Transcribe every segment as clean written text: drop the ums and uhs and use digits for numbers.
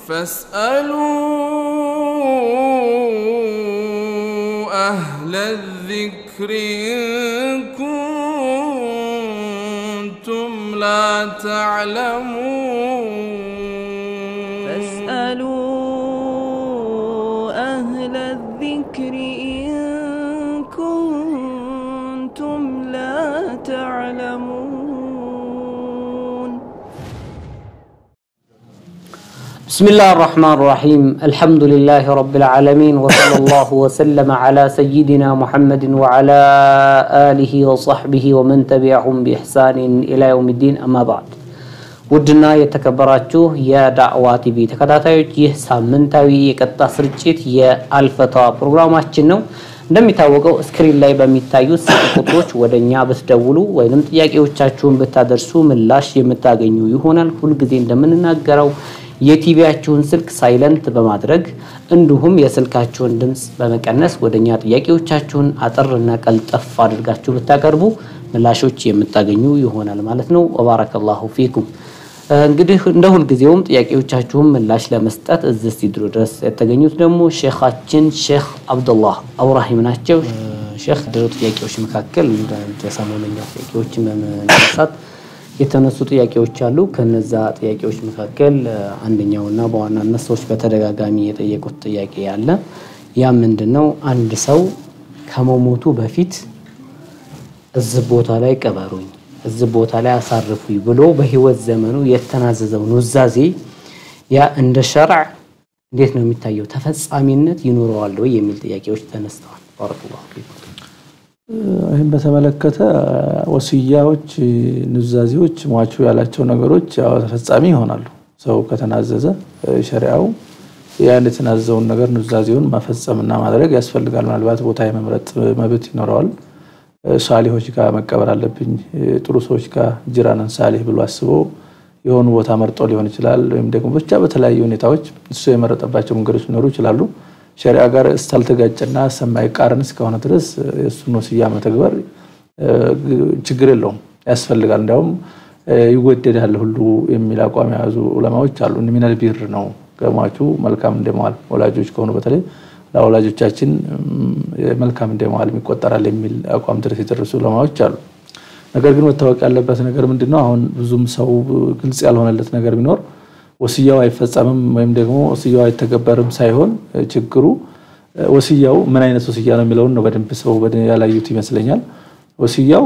فاسألوا أهل الذكر إن كنتم لا تعلمون فاسألوا أهل الذكر إن كنتم لا تعلمون. بسم الله الرحمن الرحيم. الحمد لله رب العالمين وصلى الله وسلم على سيدنا محمد وعلى آله وصحبه ومن تبعهم بإحسان إلى يوم الدين. أما بعد ودنا يتكبراتشو يا دعوة تبي تكتاتيوች ይህ ሳምንታዊ የቀጥታ ስርጭት የአልፈታዋ ፕሮግራማችን ነው። እንደሚታወቀው ስክሪን ላይ በሚታዩት ቁጥሮች ወደኛ በተደውሉ ወይንም ጥያቄዎቻችሁን በታደርሱ ምላሽ የምታገኙ ይሆናል። ሁሉ ጊዜ እንደምንናገረው የቲቪያችሁን ስልክ ሳይለንት በማድረግ እንዲሁም የስልካችሁን ድምጽ በመቀነስ ወደኛ ጥያቄዎቻችሁን አጥርና ቀልጠፍ አድርጋችሁ ብታቀርቡ ምላሾች የምታገኙ ይሆናል ማለት ነው። ወባረከላሁ ፊኩም። እንግዲህ እንደ ሁሉ ጊዜውም ጥያቄዎቻችሁን ምላሽ ለመስጠት እዚህ ስቱዲዮ ድረስ የተገኙት ደግሞ ሼኻችን ሼኽ አብዱላህ አብራሂም ናቸው። ሼኽ ድሮ ጥያቄዎች መካከል እንደ ሰሞነኛ ጥያቄዎች መነሳት የተነሱ ጥያቄዎች አሉ። ከነዛ ጥያቄዎች መካከል አንደኛውና በዋናነት ሰዎች በተደጋጋሚ የጠየቁት ጥያቄ ያለ ያ ምንድነው? አንድ ሰው ከመሞቱ በፊት እዚህ ቦታ ላይ ቀበሩኝ፣ እዚህ ቦታ ላይ አሳርፉኝ ብሎ በህይወት ዘመኑ የተናዘዘው ኑዛዜ ያ እንደ ሸርዕ እንዴት ነው የሚታየው? ተፈጻሚነት ይኖረዋል ወይ የሚል ጥያቄዎች ተነስተዋል። ባረከላሁ ፊኩም። ይሄን በተመለከተ ወሲያዎች ኑዛዜዎች ሟቹ ያላቸው ነገሮች ያው ተፈጻሚ ይሆናሉ። ሰው ከተናዘዘ ሸሪዓው ያን የተናዘዘውን ነገር ኑዛዜውን ማፈጸምና ማድረግ ያስፈልጋል። ምናልባት ቦታ የመምረጥ መብት ይኖረዋል። ሷሊሆች ጋር መቀበር አለብኝ፣ ጥሩ ሰዎች ጋር ጅራንን ሳሊህ ብሎ አስቦ የሆነ ቦታ መርጦ ሊሆን ይችላል። ወይም ደግሞ ብቻ በተለያዩ ሁኔታዎች እሱ የመረጠባቸው መንገዶች ሊኖሩ ይችላሉ። ሸሪዓ ጋር እስታልተጋጨና ሰማይ ቃርን እስከሆነ ድረስ የሱን ወሲያ መተግበር ችግር የለውም፣ ያስፈልጋል። እንደውም ይወደዳል ሁሉ የሚል አቋም ያዙ ዑለማዎች አሉ። ሚነል ቢር ነው ከሟቹ መልካም እንደማል ወላጆች ከሆኑ በተለይ ለወላጆቻችን መልካም እንደማል የሚቆጠራል የሚል አቋም ድረስ የደረሱ ዑለማዎች አሉ። ነገር ግን መታወቅ ያለበት ነገር ምንድነው? አሁን ብዙም ሰው ግልጽ ያልሆነለት ነገር ቢኖር ወሲያው አይፈጸምም ወይም ደግሞ ወሲያው አይተገበርም ሳይሆን ችግሩ ወሲያው ምን አይነት ወሲያ ነው የሚለው ነው በደንብ ሰው ያላዩት ይመስለኛል። ወሲያው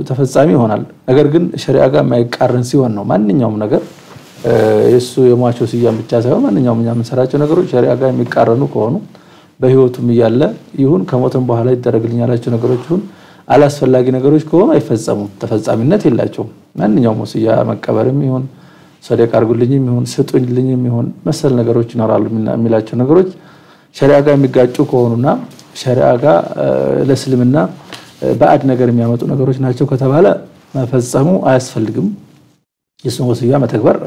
ተፈጻሚ ይሆናል፣ ነገር ግን ሸሪዓ ጋር የማይቃረን ሲሆን ነው። ማንኛውም ነገር የሱ የሟቹ ወሲያ ብቻ ሳይሆን ማንኛውም እኛ የምንሰራቸው ነገሮች ሸሪዓ ጋር የሚቃረኑ ከሆኑ በህይወቱም ይያለ ይሁን ከሞተም በኋላ ይደረግልኛላቸው ነገሮች ይሁን አላስፈላጊ ነገሮች ከሆኑ አይፈጸሙም፣ ተፈጻሚነት የላቸውም። ማንኛውም ወሲያ መቀበርም ይሁን ሰደቃ አርጉልኝም ይሁን ስጡኝልኝም ይሁን መሰል ነገሮች ይኖራሉ የሚላቸው ነገሮች ሸሪዓ ጋር የሚጋጩ ከሆኑና ሸሪዓ ጋር ለእስልምና ባዕድ ነገር የሚያመጡ ነገሮች ናቸው ከተባለ መፈጸሙ አያስፈልግም። የሱን ወሲያ መተግበር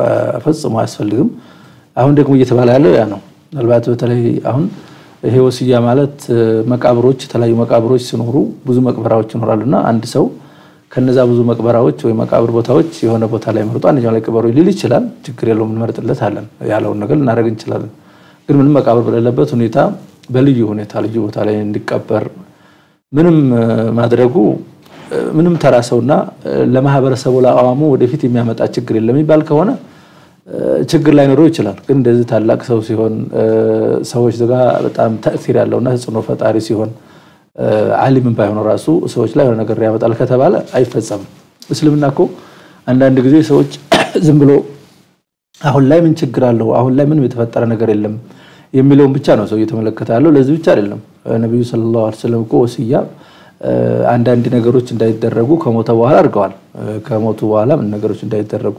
ፈጽሞ አያስፈልግም። አሁን ደግሞ እየተባለ ያለው ያ ነው። ምናልባት በተለይ አሁን ይሄ ወሲያ ማለት መቃብሮች የተለያዩ መቃብሮች ሲኖሩ ብዙ መቅበራዎች ይኖራሉና አንድ ሰው ከነዛ ብዙ መቅበራዎች ወይ መቃብር ቦታዎች የሆነ ቦታ ላይ መርጦ አንደኛው ላይ ቀበሩ ሊል ይችላል። ችግር የለውም እንመርጥለታለን ያለውን ነገር እናደርግ እንችላለን። ግን ምንም መቃብር በሌለበት ሁኔታ በልዩ ሁኔታ ልዩ ቦታ ላይ እንዲቀበር ምንም ማድረጉ ምንም ተራሰውና ለማህበረሰቡ ለአዋሙ ወደፊት የሚያመጣ ችግር የለም ይባል ከሆነ ችግር ላይ ኖሮ ይችላል። ግን እንደዚህ ታላቅ ሰው ሲሆን ሰዎች ጋር በጣም ተእሲር ያለውና ተጽዕኖ ፈጣሪ ሲሆን ዓሊምን ባይሆን ራሱ ሰዎች ላይ ነገር ያመጣል ከተባለ አይፈጸምም። እስልምና እኮ አንዳንድ ጊዜ ሰዎች ዝም ብሎ አሁን ላይ ምን ችግር አለው አሁን ላይ ምን የተፈጠረ ነገር የለም የሚለውን ብቻ ነው ሰው እየተመለከተ ያለው። ለዚህ ብቻ አይደለም ነብዩ ሰለላሁ ዐለይሂ ወሰለም እኮ ወሲያ አንዳንድ ነገሮች እንዳይደረጉ ከሞተ በኋላ አድርገዋል። ከሞቱ በኋላ ምን ነገሮች እንዳይደረጉ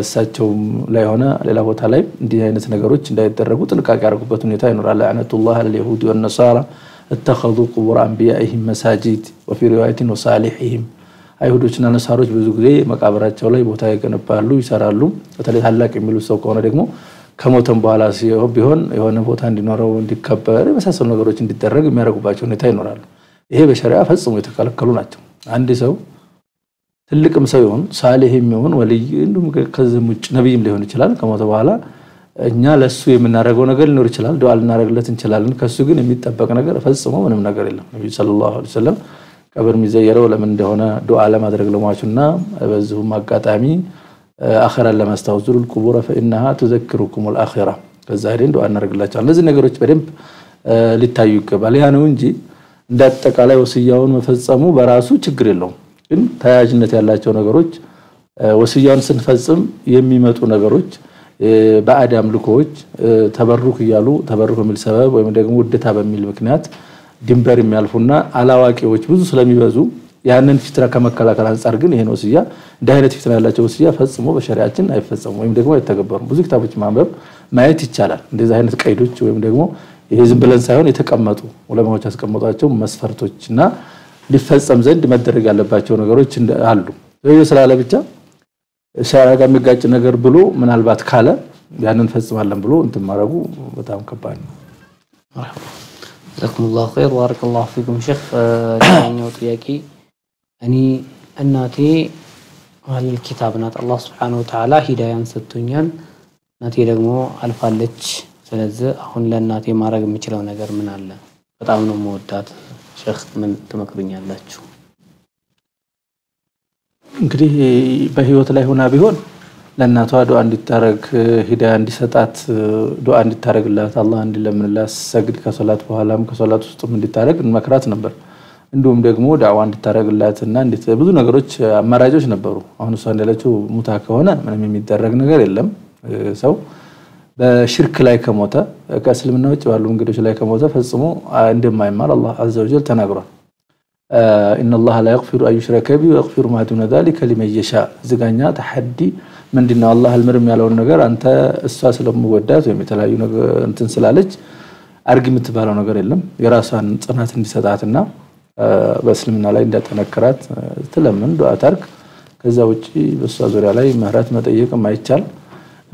እሳቸው ላይ ሆነ ሌላ ቦታ ላይ እንዲህ አይነት ነገሮች እንዳይደረጉ ጥንቃቄ ያደርጉበት ሁኔታ ይኖራል። ለዐነቱላህ አልይሁድ ወነሳራ اتخذوا قبور انبيائهم مساجد وفي روايه وصالحهم አይሁዶችና ነሳሮች ብዙ ጊዜ መቃብራቸው ላይ ቦታ ያገነባሉ ይሰራሉ። በተለይ ታላቅ የሚሉ ሰው ከሆነ ደግሞ ከሞተም በኋላ ቢሆን የሆነ ቦታ እንዲኖረው እንዲከበር የመሳሰሉ ነገሮች እንዲደረግ የሚያደርጉባቸው ሁኔታ ይኖራሉ። ይሄ በሸሪዓ ፈጽሞ የተከለከሉ ናቸው። አንድ ሰው ትልቅም ሰው ይሁን ሳሊህም ይሁን ወልይ እንደም ከዚህ ውጭ ነብይም ሊሆን ይችላል ከሞተ በኋላ እኛ ለሱ የምናደርገው ነገር ሊኖር ይችላል ዱዓ ልናደርግለት እንችላለን ከሱ ግን የሚጠበቅ ነገር ፈጽሞ ምንም ነገር የለም ነብዩ ሰለላሁ ዐለይሂ ወሰለም ቀብር የሚዘየረው ለምን እንደሆነ ዱዓ ለማድረግ ለሟቹና በዚሁም አጋጣሚ አኺራን ለማስታወስ ዙሩል ቁቡር فإنها تذكركم الآخرة ከዛ ሄደን ዱዓ እናደርግላቸዋለን እነዚህ ነገሮች በደንብ ሊታዩ ይገባል ያ ነው እንጂ እንዳጠቃላይ ወሲያውን መፈጸሙ በራሱ ችግር የለውም ግን ተያያዥነት ያላቸው ነገሮች ወሲያውን ስንፈጽም የሚመጡ ነገሮች በአዳም ልኮች ተበሩክ ይያሉ ተበሩክ በሚል ሰበብ ወይም ደግሞ ውደታ በሚል ምክንያት ድንበር የሚያልፉና አላዋቂዎች ብዙ ስለሚበዙ ያንን ፊትራ ከመከላከል አንፃር ግን ይሄን ወሲያ እንደ አይነት ፊትራ ያላቸው ወሲያ ፈጽሞ በሸሪዓችን አይፈጸሙ ወይም ደግሞ አይተገበሩም ብዙ ክታቦች ማንበብ ማየት ይቻላል እንደዚህ አይነት ቀይዶች ወይም ደግሞ ይሄ ዝም ብለን ሳይሆን የተቀመጡ ዑለማዎች ያስቀመጧቸው መስፈርቶችና ሊፈጸም ዘንድ መደረግ ያለባቸው ነገሮች አሉ ይሄ ስላለ ብቻ ሸሪዓ ጋር የሚጋጭ ነገር ብሎ ምናልባት ካለ ያንን ፈጽማለን ብሎ እንትን ማረጉ በጣም ከባድ ነው مرحبا جزاكم الله خير وبارك الله فيكم شيخ ثانيው ጥያቄ እኔ እናቴ አል ኪታብናት አላህ Subhanahu Wa Ta'ala ሂዳያን ሰጥቶኛል እናቴ ደግሞ አልፋለች ስለዚህ አሁን ለእናቴ ማድረግ የምችለው ነገር ምን አለ በጣም ነው መወዳት ሼክ ምን ትመክሩኛላችሁ እንግዲህ በህይወት ላይ ሆና ቢሆን ለእናቷ ዱዓ እንድታረግ ሂዳያ እንዲሰጣት ዱዓ እንድታረግላት አላህ እንዲለምንላት ሰግድ ከሶላት በኋላም ከሶላት ውስጥም እንድታረግ እንመክራት ነበር እንዲሁም ደግሞ ዳዋ እንድታረግላትና ብዙ ነገሮች አማራጮች ነበሩ አሁን እሷ እንደለችው ሙታ ከሆነ ምንም የሚደረግ ነገር የለም ሰው በሽርክ ላይ ከሞተ ከእስልምና ውጭ ባሉ እንግዶች ላይ ከሞተ ፈጽሞ እንደማይማር አላህ عز وجل ተናግሯል ان الله لا يغفر ان يشرك به ويغفر ما دون ذلك لمن يشاء ዝጋኛ ተሐዲ ምንድነው አላህ አልምርም ያለው ነገር አንተ እሷ ስለምወዳት ወይም የተለያዩ ነገር እንትን ስላለች አርግ የምትባለው ነገር የለም የራሷን ጽናት እንዲሰጣትና በእስልምና ላይ እንደተነከራት ተለምን ዱዓ ታርክ ከዛ ውጪ በሷ ዙሪያ ላይ ምህረት መጠየቅ ማይቻል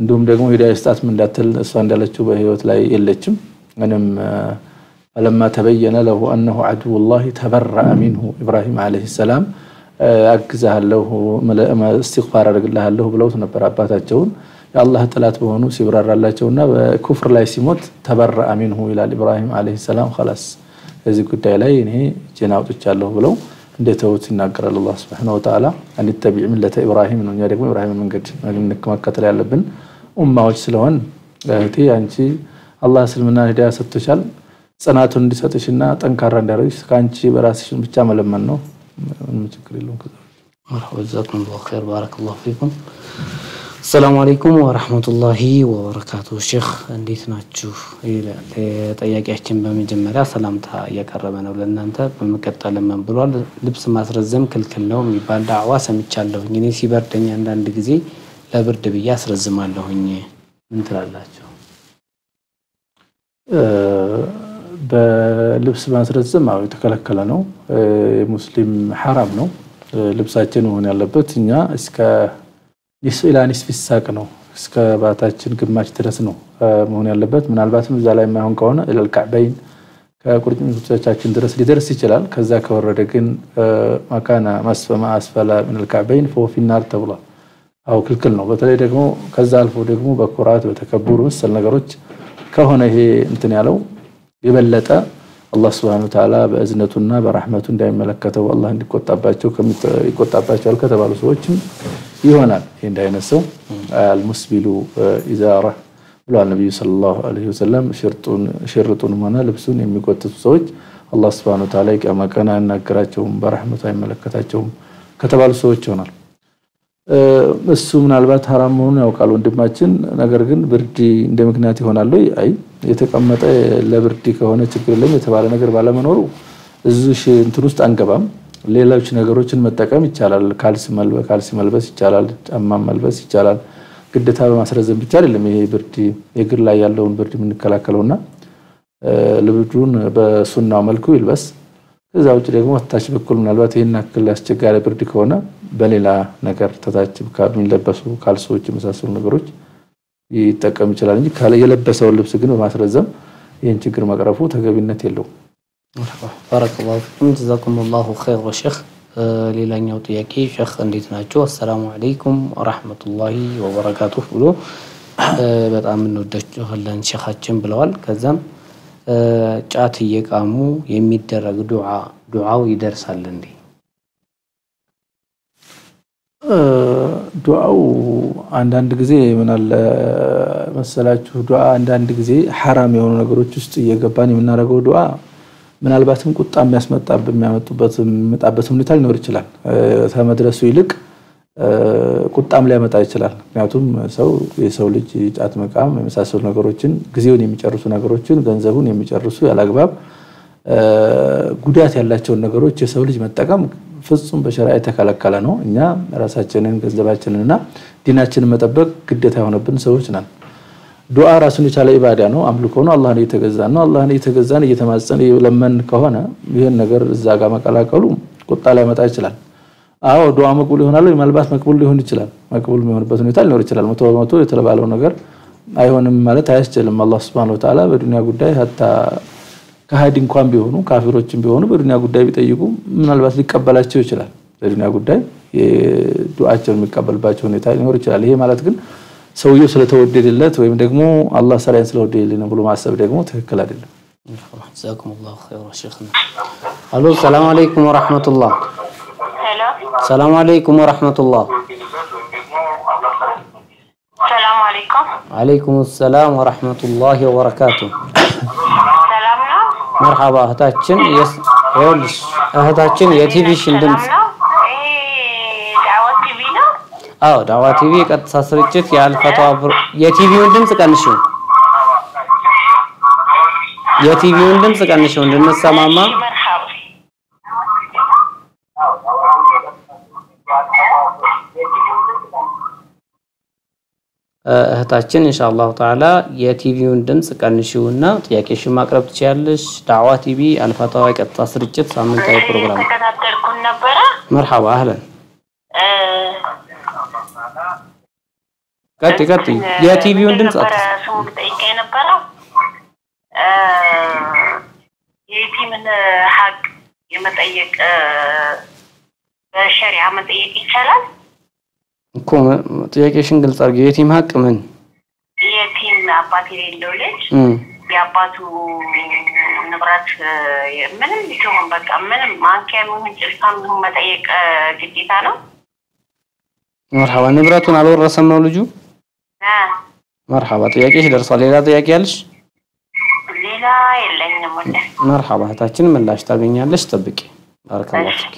እንዲሁም ደግሞ ሂዳያ ስጣት ምን እንዳትል እሷ እንዳለችው በህይወት ላይ የለችም ምንም فلما تبين له انه عدو الله تبرأ منه ابراهيم عليه السلام አግዛለሁ استغفار አደርግልሃለሁ ብለው ነበር አባታቸውን ያላህ ጥላት በሆኑ ሲብራራላቸውና በኩፍር ላይ ሲሞት تبرأ منه ይላል ኢብራሂም عليه السلام خلاص እዚህ ጉዳይ ላይ እኔ ጀናውጥቻለሁ ብለው እንደተውት ይናገራል አላህ Subhanahu Wa Ta'ala ان تتبع ملة ابراهيم ነው ኛ ደግሞ ኢብራሂም መንገድ መከተል ያለብን ኡማዎች ስለሆን እህቴ አንቺ አላህ እስልምና ሂዳያ ሰጥቶሻል ጽናቱን እንዲሰጥሽና ጠንካራ እንዲያረግሽ ካንቺ በራስሽን ብቻ መለመን ነው ምንም ችግር የለውም ከዛ مرحبا جزاكم الله خير بارك الله فيكم السلام عليكم ورحمة الله وبركاته شيخ እንዴት ናችሁ ጥያቄያችን በመጀመሪያ ሰላምታ ያቀረበ ነው ለእናንተ በመቀጠል ምን ብሏል ልብስ ማስረዘም ክልክል ነው የሚባል ዳዕዋ ሰምቻለሁ እኔ ሲበርደኝ አንዳንድ ጊዜ ለብርድ ብዬ አስረዝማለሁኝ ምን ትላላችሁ በልብስ ማስረዘም አው የተከለከለ ነው ሙስሊም حرام ነው ልብሳችን ሆነ ያለበት እኛ እስከ ኒስኢላኒስ ፊሳቅ ነው እስከ ባታችን ግማሽ ድረስ ነው መሆን ያለበት ምናልባትም እዛ ላይ ማይሆን ከሆነ ለልካዕበይን ከቁርጭምጭሚቶቻችን ድረስ ሊደርስ ይችላል ከዛ ከወረደ ግን ማካና ማስፈማ አስፈላ من الكعبين فهو في النار ተብሏል አው ክልክል ነው በተለይ ደግሞ ከዛ አልፎ ደግሞ በኩራት በተከብሩ መሰል ነገሮች ከሆነ ይሄ እንትን ያለው የበለጠ አላህ Subhanahu Wa Ta'ala በእዝነቱና በረህመቱ እንዳይመለከተው አላህ እንዲቆጣባቸው ይቆጣባቸዋል ከተባሉ ሰዎችም ይሆናል ይሄ እንዳይነሰው አልሙስቢሉ ኢዛራ ብሏል ነብዩ ሰለላሁ ዐለይሂ ወሰለም ሽርጡን ማና ልብሱን የሚቆጥጡ ሰዎች አላህ Subhanahu Wa Ta'ala ይቀማ ቀና ያናገራቸውም በረህመቱ አይመለከታቸውም ከተባሉ ሰዎች ይሆናል እሱ ምናልባት حرام መሆኑን ያውቃል ወንድማችን ነገር ግን ብርድ እንደ ምክንያት ይሆናል አይ የተቀመጠ ለብርድ ከሆነ ችግር የለም የተባለ ነገር ባለመኖሩ እዚህ እንትን ውስጥ አንገባም ሌሎች ነገሮችን መጠቀም ይቻላል ካልሲ መልበስ ይቻላል ጫማ መልበስ ይቻላል ግዴታ በማስረዘም ብቻ አይደለም ይሄ ብርድ የግር ላይ ያለውን ብርድ የምንከላከለውና ልብዱን በሱናው መልኩ ይልበስ ከዛ ውጭ ደግሞ ታች በኩል ምናልባት ይሄን አክል ያስቸጋሪ ብርድ ከሆነ በሌላ ነገር ተታች ከሚለበሱ ካልሶች መሳሰሉ ነገሮች ይተቀም ይችላል እንጂ ካለ የለበሰው ልብስ ግን በማስረዘም ይሄን ችግር መቅረፉ ተገቢነት የለው بارك الله فيكم جزاكم الله خير وشيخ ሌላኛው ጥያቄ ሼክ እንዴት ናችሁ አሰላሙ አለይኩም ወራህመቱላሂ ወበረካቱሁ ብሎ በጣም እንወዳችኋለን ሸኻችን ብለዋል ከዛም ጫት እየቃሙ የሚደረግ ዱዓው ይደርሳል እንዴ ዱዓው አንዳንድ ጊዜ ምን አለ መሰላችሁ ዱዓ አንዳንድ ጊዜ حرام የሆኑ ነገሮች ውስጥ እየገባን የምናደርገው ዱዓ ምናልባትም ቁጣ የሚያመጣበት ሁኔታ ሊኖር ይችላል ተመድረሱ ይልቅ ቁጣም ሊያመጣ ይችላል ምክንያቱም የሰው ልጅ ጫት መቃም የመሳሰሉ ነገሮችን ጊዜውን የሚጨርሱ ነገሮችን ገንዘቡን የሚጨርሱ ያላግባብ ጉዳት ያላቸው ነገሮች የሰው ልጅ መጠቀም ፍጹም በሸሪዓ የተከለከለ ነው እኛ ራሳችንን ገንዘባችንንና ዲናችንን መጠበቅ ግዴታ የሆነብን ሰዎች ነን ዱዓ ራሱን የቻለ ኢባዳ ነው አምልኮ ነው አላህን እየተገዛን ነው አላህን እየተገዛን እየተማጸን ለምን ከሆነ ይሄን ነገር እዛ ጋር መቀላቀሉ ቁጣ ላይ መጣ ይችላል አዎ ዱዓ መቅቡል ይሆናል ምናልባት መቅቡል ሊሆን ይችላል መቅቡል የሚሆንበት ሁኔታ ሊኖር ይችላል መቶ የተባለው ነገር አይሆንም ማለት አይስችልም አላህ Subhanahu Wa Ta'ala በዱንያ ጉዳይ hatta ከሃዲ እንኳን ቢሆኑ ካፊሮችም ቢሆኑ በዱንያ ጉዳይ ቢጠይቁ ምናልባት ሊቀበላቸው ይችላል በዱንያ ጉዳይ የዱዓቸውን የሚቀበልባቸው ሁኔታ ሊኖር ይችላል ይሄ ማለት ግን ሰውየው ስለተወደደለት ወይም ደግሞ አላህ ሰላም ስለወደደልን ብሎ ማሰብ ደግሞ ትክክል አይደለም ጀዛኩሙላሁ ኸይራ ሸይኽና አሎ ሰላም አለይኩም ወራህመቱላህ ሰላም አለይኩም ወራህመቱላህ ሰላም አለይኩም አለይኩም ሰላም ወራህመቱላሂ ወበረካቱሁ ሰላም ነው مرحبا እህታችን እህታችን የቲቪሽን ድምጽ ዳዋ ቲቪ ነው አዎ ዳዋ ቲቪ ቀጥታ ስርጭት ያልፈታው የቲቪውን ድምጽ ቀንሽው እንድንሰማማ እህታችን ኢንሻአላህ ተዓላ የቲቪውን ድምጽ ቀንሽውና ጥያቄሽን ማቅረብ ትችያለሽ ዳዋ ቲቪ አልፈታው ቀጥታ ስርጭት ሳምንታዊ ፕሮግራም ተከታተልኩን ነበር مرحبا اهلا ቀጥ የቲቪውን ድምጽ ሰው ጠይቀኝ ነበር የቲምን ሐቅ የመጠየቅ በሸሪዓ መጠየቅ ይቻላል እኮ ጥያቄሽን ግልጽ አድርጊ የቲም ሐቅ ምን የቲም አባት የሌለው ልጅ የአባቱ ንብረት ምንም ቢሆን በቃ ምንም ማንኪያም ሆነ ጭልፋም ሆነ መጠየቅ ግዴታ ነው مرحبا ንብረቱን አልወረሰም ነው ልጁ مرحبا ጥያቄሽ ደርሷል ሌላ ጥያቄ ያለሽ ሌላ የለኝም ወደ مرحبا እህታችን ምላሽ ታገኛለሽ ጠብቂ ባረከላሁ ፊክ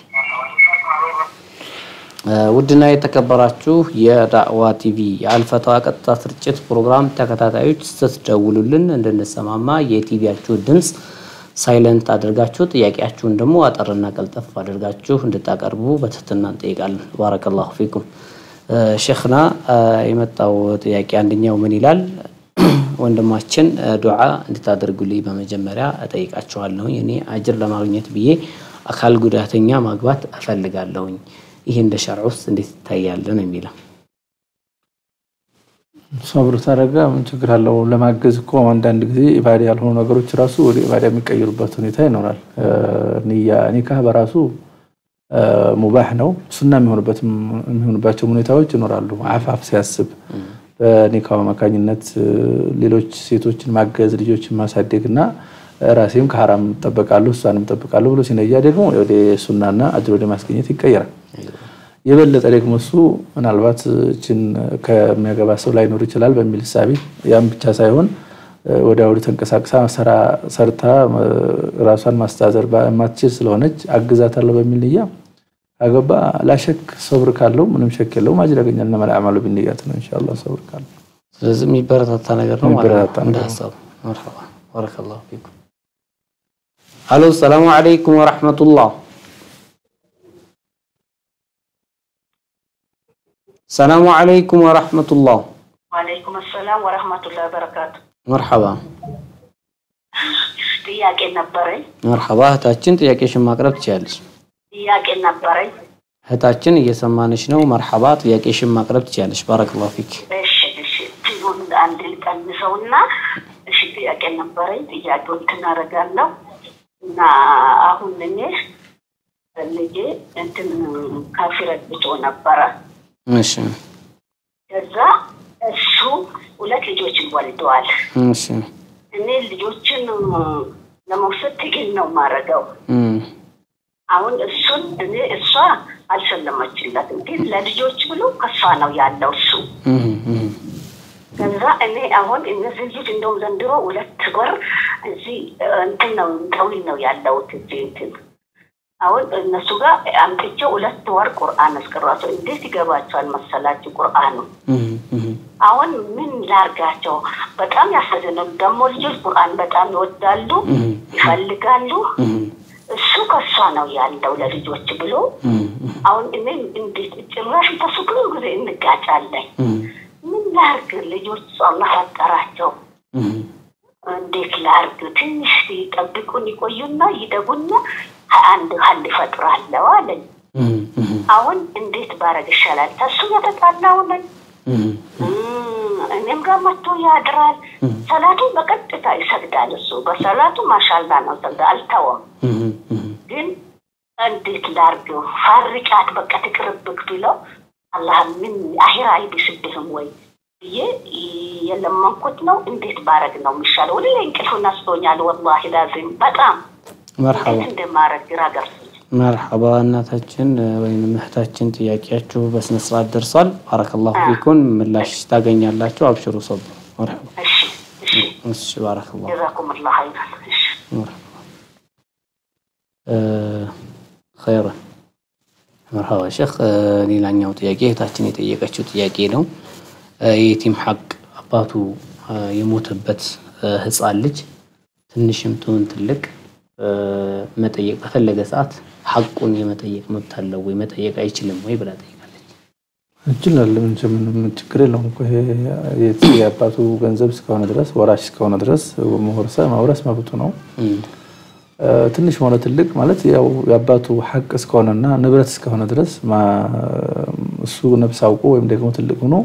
ውድና የተከበራችሁ የዳዋ ቲቪ የአልፈታዋ ቀጥታ ስርጭት ፕሮግራም ተከታታዮች ስትደውሉልን እንድንሰማማ የቲቪያችሁ ድምጽ ሳይለንት አድርጋችሁ ጥያቄያችሁን ደግሞ አጠርና ቀልጠፍ አድርጋችሁ እንድታቀርቡ በትህትና እንጠይቃለን ባረከላሁ ፊኩም ሼኽና የመጣው ጥያቄ አንደኛው ምን ይላል ወንድማችን ዱዓ እንድታደርጉልኝ በመጀመሪያ እጠይቃችኋለሁ እኔ አጅር ለማግኘት ብዬ አካል ጉዳተኛ ማግባት እፈልጋለሁ ይሄ እንደ ሸርዑስ እንዴት ይታያል ነው የሚለው ሶብር ታረጋ ምን ችግር አለው ለማገዝ እኮ አንዳንድ ጊዜ ኢባዳ ያልሆኑ ነገሮች ራሱ ወደ ኢባዳ የሚቀየሩበት ሁኔታ ይኖራል ንያ ኒካህ በራሱ ሙባህ ነው ሱና የሚሆንባቸው ሁኔታዎች ይኖራሉ አፋፍ ሲያስብ በኒካው መካኝነት ሌሎች ሴቶችን ማገዝ ልጆችን ማሳደግና ራሴም ከሐራም ተጠብቃለሁ እሷንም ተጠብቃለሁ ብሎ ሲነያ ደግሞ ወደ ሱናና አጅር ወደ ማስገኘት ይቀየራል የበለጠ ደግሞ እሱ ምናልባት እቺን ከሚያገባ ሰው ላይ ኖር ይችላል በሚል ሐሳብ ያም ብቻ ሳይሆን ወዲያው ተንቀሳቅሳ ሰርታ ራሷን ማስተዳደር ማትችል ስለሆነች አግዛታለሁ በሚል ንያ አገባ ላሸክ ሶብር ካለው ምንም ሸክ የለው ማጅር ያገኛልና መልአማሉ ቢንያት ነው ኢንሻአላህ ሶብር ካለው ስለዚህ የሚበረታታ ነገር ነው ማለት ነው እንደሐሳብ مرحبا بارك الله فيكم الو السلام عليكم ورحمه الله السلام عليكم ورحمه الله وعليكم السلام ورحمه الله وبركاته مرحبا ጥያቄ ነበረኝ مرحبا እህታችን ጥያቄሽን ማቅረብ ትችያለሽ ጥያቄ ነበረኝ እህታችን እየሰማንሽ ነው مرحبا ጥያቄሽን ማቅረብ ትችያለሽ بارك الله فيك እሺ ትሉን አንድ ልቀንሰውና እሺ ጥያቄ ነበረኝ ጥያቄውን ተናረጋለሁ እና አሁን ልጄ እንትን ካፊረት ብቶ ነበር እሺ ከዛ እሱ ሁለት ልጆችን ወልደዋል። እሺ እኔ ልጆችን ለመውሰድ ትግል ነው ማረጋው። አሁን እሱን እሷ አልሰለመችለትም ግን ለልጆች ብሎ ከሷ ነው ያለው እሱ። ከዛ እኔ አሁን እነዚህ ልጆች እንደውም ዘንድሮ 2 ወር እዚህ እንትን ነው ተውል ነው ያለው ትንትን አሁን እነሱ ጋር አምጥቼው 2 ወር ቁርአን አስቀራቸው። እንዴት ይገባቸዋል መሰላችሁ ቁርአኑ? አሁን ምን ላርጋቸው? በጣም ያሳዝናል። ደግሞ ልጆች ቁርአን በጣም ይወዳሉ ይፈልጋሉ። እሱ ከሷ ነው ያለው ለልጆች ብሎ አሁን እኔ እንዴት ጭራሽ ተስኩሉ ጊዜ እንጋጫለን። ምን ላርግ? ልጆች አላህ ፈጠራቸው። እንዴት ላርግ? ትንሽ ይጠብቁን ይቆዩና ይደጉና አንድ ሀል ይፈጥራለሁ አለኝ። አሁን እንዴት ባረግ ይሻላል? ተሱ የተጣላው ነኝ እኔም ጋር መጥቶ ያድራል። ሰላቱን በቀጥታ ይሰግዳል። እሱ በሰላቱ ማሻአላ ነው ሰግዳ አልተወም። ግን እንዴት ላርግ? ፋርቃት በቃ ትቅርብክ ብለው አላህ ምን አኺራ አይብስብህም ወይ የለመንኩት ነው። እንዴት ባረግ ነው የሚሻለው? ወደ እንቅልፉን አስቶኛል ወላሂ ላዚም በጣም مرحبا እንደማረግ ራገርስ مرحبا እናታችን ወይንም እህታችን ጥያቄያችሁ በስነ ስርዓት ደርሷል። ባረከላሁ ፊኩም ምላሽ ታገኛላችሁ። አብሽሩ ሰብሩ። مرحبا እሺ ባረከላሁ جزاكم الله خيرا مرحبا خيرا مرحبا شيخ ሌላኛው ጥያቄ እህታችን የጠየቀችው ጥያቄ ነው። የቲም ሐቅ አባቱ የሞተበት ህፃን ልጅ ትንሽም ትሁን ትልቅ መጠየቅ በፈለገ ሰዓት ሐቁን የመጠየቅ መብት አለው ወይ መጠየቅ አይችልም ወይ ብላ ጠይቃለች። ይችላል። ምን ችግር የለውም እኮ የአባቱ ገንዘብ እስከሆነ ድረስ ወራሽ እስከሆነ ድረስ ማውረስ መብቱ ነው። ትንሽ ሆነ ትልቅ ማለት ያው የአባቱ ሐቅ እስከሆነና ንብረት እስከሆነ ድረስ እሱ ነፍስ አውቆ ወይም ደግሞ ትልቅ ሆኖ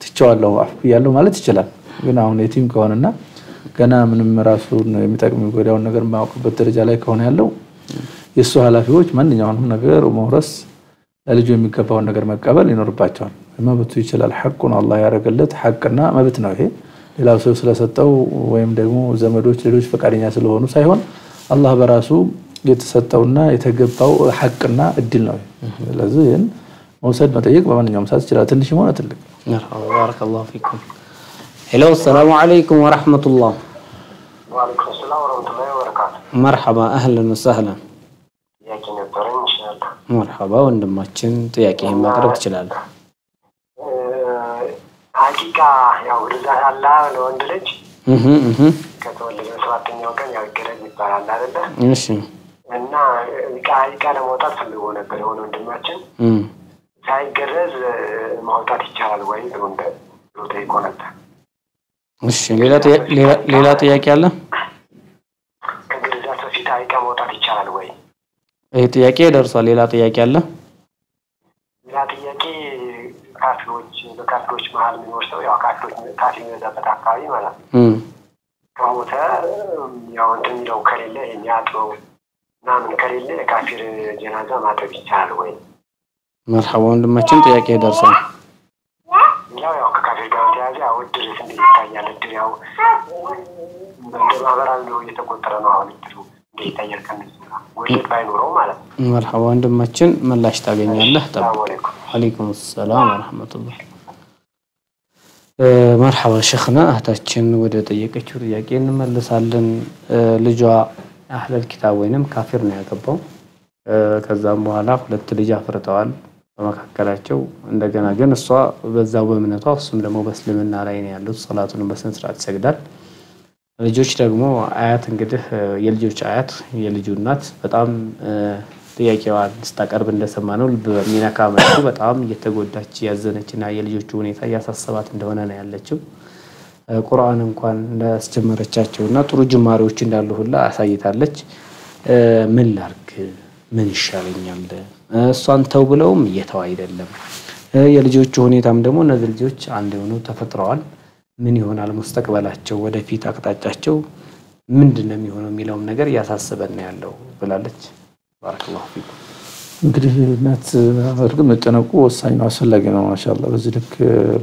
ትቻዋለሁ አፍኩ ያለው ማለት ይችላል። ግን አሁን የቲም ከሆነና ገና ምንም ራሱን የሚጠቅም ጎዳውን ነገር ማውቀበት ደረጃ ላይ ከሆነ ያለው የሱ ኃላፊዎች ማንኛውንም ነገር መውረስ ለልጁ የሚገባውን ነገር መቀበል ይኖርባቸዋል። መብቱ ይችላል። ሐቁን አላህ ያረጋለት ሐቅና መብት ነው። ይሄ ሌላው ሰው ስለሰጠው ወይም ደግሞ ዘመዶች ሌሎች ፈቃደኛ ስለሆኑ ሳይሆን አላህ በራሱ የተሰጠውና የተገባው ሐቅና እድል ነው። ስለዚህ መውሰድ መጠየቅ በማንኛውም ሰዓት ይችላል። ትንሽ ሆነ ትልቅ። ባረከላሁ ፊኩም ሄሎ السلام عليكم ورحمة الله وعليكم السلام ورحمة الله وبركاته مرحبا أهلا وسهلا ياكي نبرين إن شاء الله مرحبا ወንድማችን ጥያቄህን ማቅረብ ትችላለህ። حقيقة ያው ርዛ ያላ ለወንድ ልጅ ከተወለደ 7ኛው ቀን ያው ገረድ ይባላል አይደለ? እሺ እና ቃ ለመውጣት ፈልጎ ነበር የሆነ ወንድማችን ሳይገረዝ ማውጣት ይቻላል ወይ ብሎ ጠይቆ ነበር። እሺ ሌላ ጥያቄ አለ? ከግርዛት በፊት አይቃ መውጣት ይቻላል ወይ? ይሄ ጥያቄ ደርሷል። ሌላ ጥያቄ አለ? ሌላ ጥያቄ በካፊሮች መሃል የሚኖር ሰው ያው ካፊሮች የሚበዛበት አካባቢ ማለት ነው ከሞተ ያው እንትን የሚለው ከሌለ የሚያጥበው ምናምን ከሌለ የካፊር ጀናዛ ማድረግ ይቻላል ወይ? مرحبا ወንድማችን ጥያቄ ደርሷል። ያው ከካፊር ጋር ተያዘ አውድር እንዴት ይታያል? እድር ያው እንደማበራል ነው እየተቆጠረ ነው። አሁን እድሩ እንዴት ይታያል? ከነሱ ወለድ ባይኖረው ማለት ነው። مرحبا ወንድማችን ምላሽ ታገኛለህ። አለይኩም ሰላም ወራህመቱላህ مرحبا شيخنا እህታችን ወደ ጠየቀችው ጥያቄ እንመለሳለን። ልጇ አህለል ኪታብ ወይንም ካፊር ነው ያገባው። ከዛም በኋላ 2 ልጅ አፍርተዋል በመካከላቸው። እንደገና ግን እሷ በዛው በእምነቷ እሱም ደግሞ በእስልምና ላይ ነው ያሉት። ሶላቱን በስነ ስርዓት ይሰግዳል። ልጆች ደግሞ አያት እንግዲህ የልጆች አያት የልጁ እናት በጣም ጥያቄዋን ስታቀርብ እንደሰማነው በሚነካ መልኩ በጣም እየተጎዳች ያዘነችና የልጆቹ ሁኔታ ያሳሰባት እንደሆነ ነው ያለችው። ቁርአን እንኳን እንዳስጀመረቻቸውና ጥሩ ጅማሬዎች እንዳሉ ሁላ አሳይታለች። ምን ላርግ? ምን ይሻለኛል? እሷን ተው ብለውም እየተው አይደለም። የልጆቹ ሁኔታም ደግሞ እነዚህ ልጆች አንድ የሆኑ ተፈጥረዋል። ምን ይሆናል ሙስተቅበላቸው ወደፊት አቅጣጫቸው ምንድነው የሚሆነው የሚለውም ነገር ያሳስበን ያለው ብላለች። ባረከላሁ ፊኩም እንግዲህ እናት እርግጥ መጨነቁ ወሳኝ ነው አስፈላጊ ነው ማሻአላህ በዚህ ልክ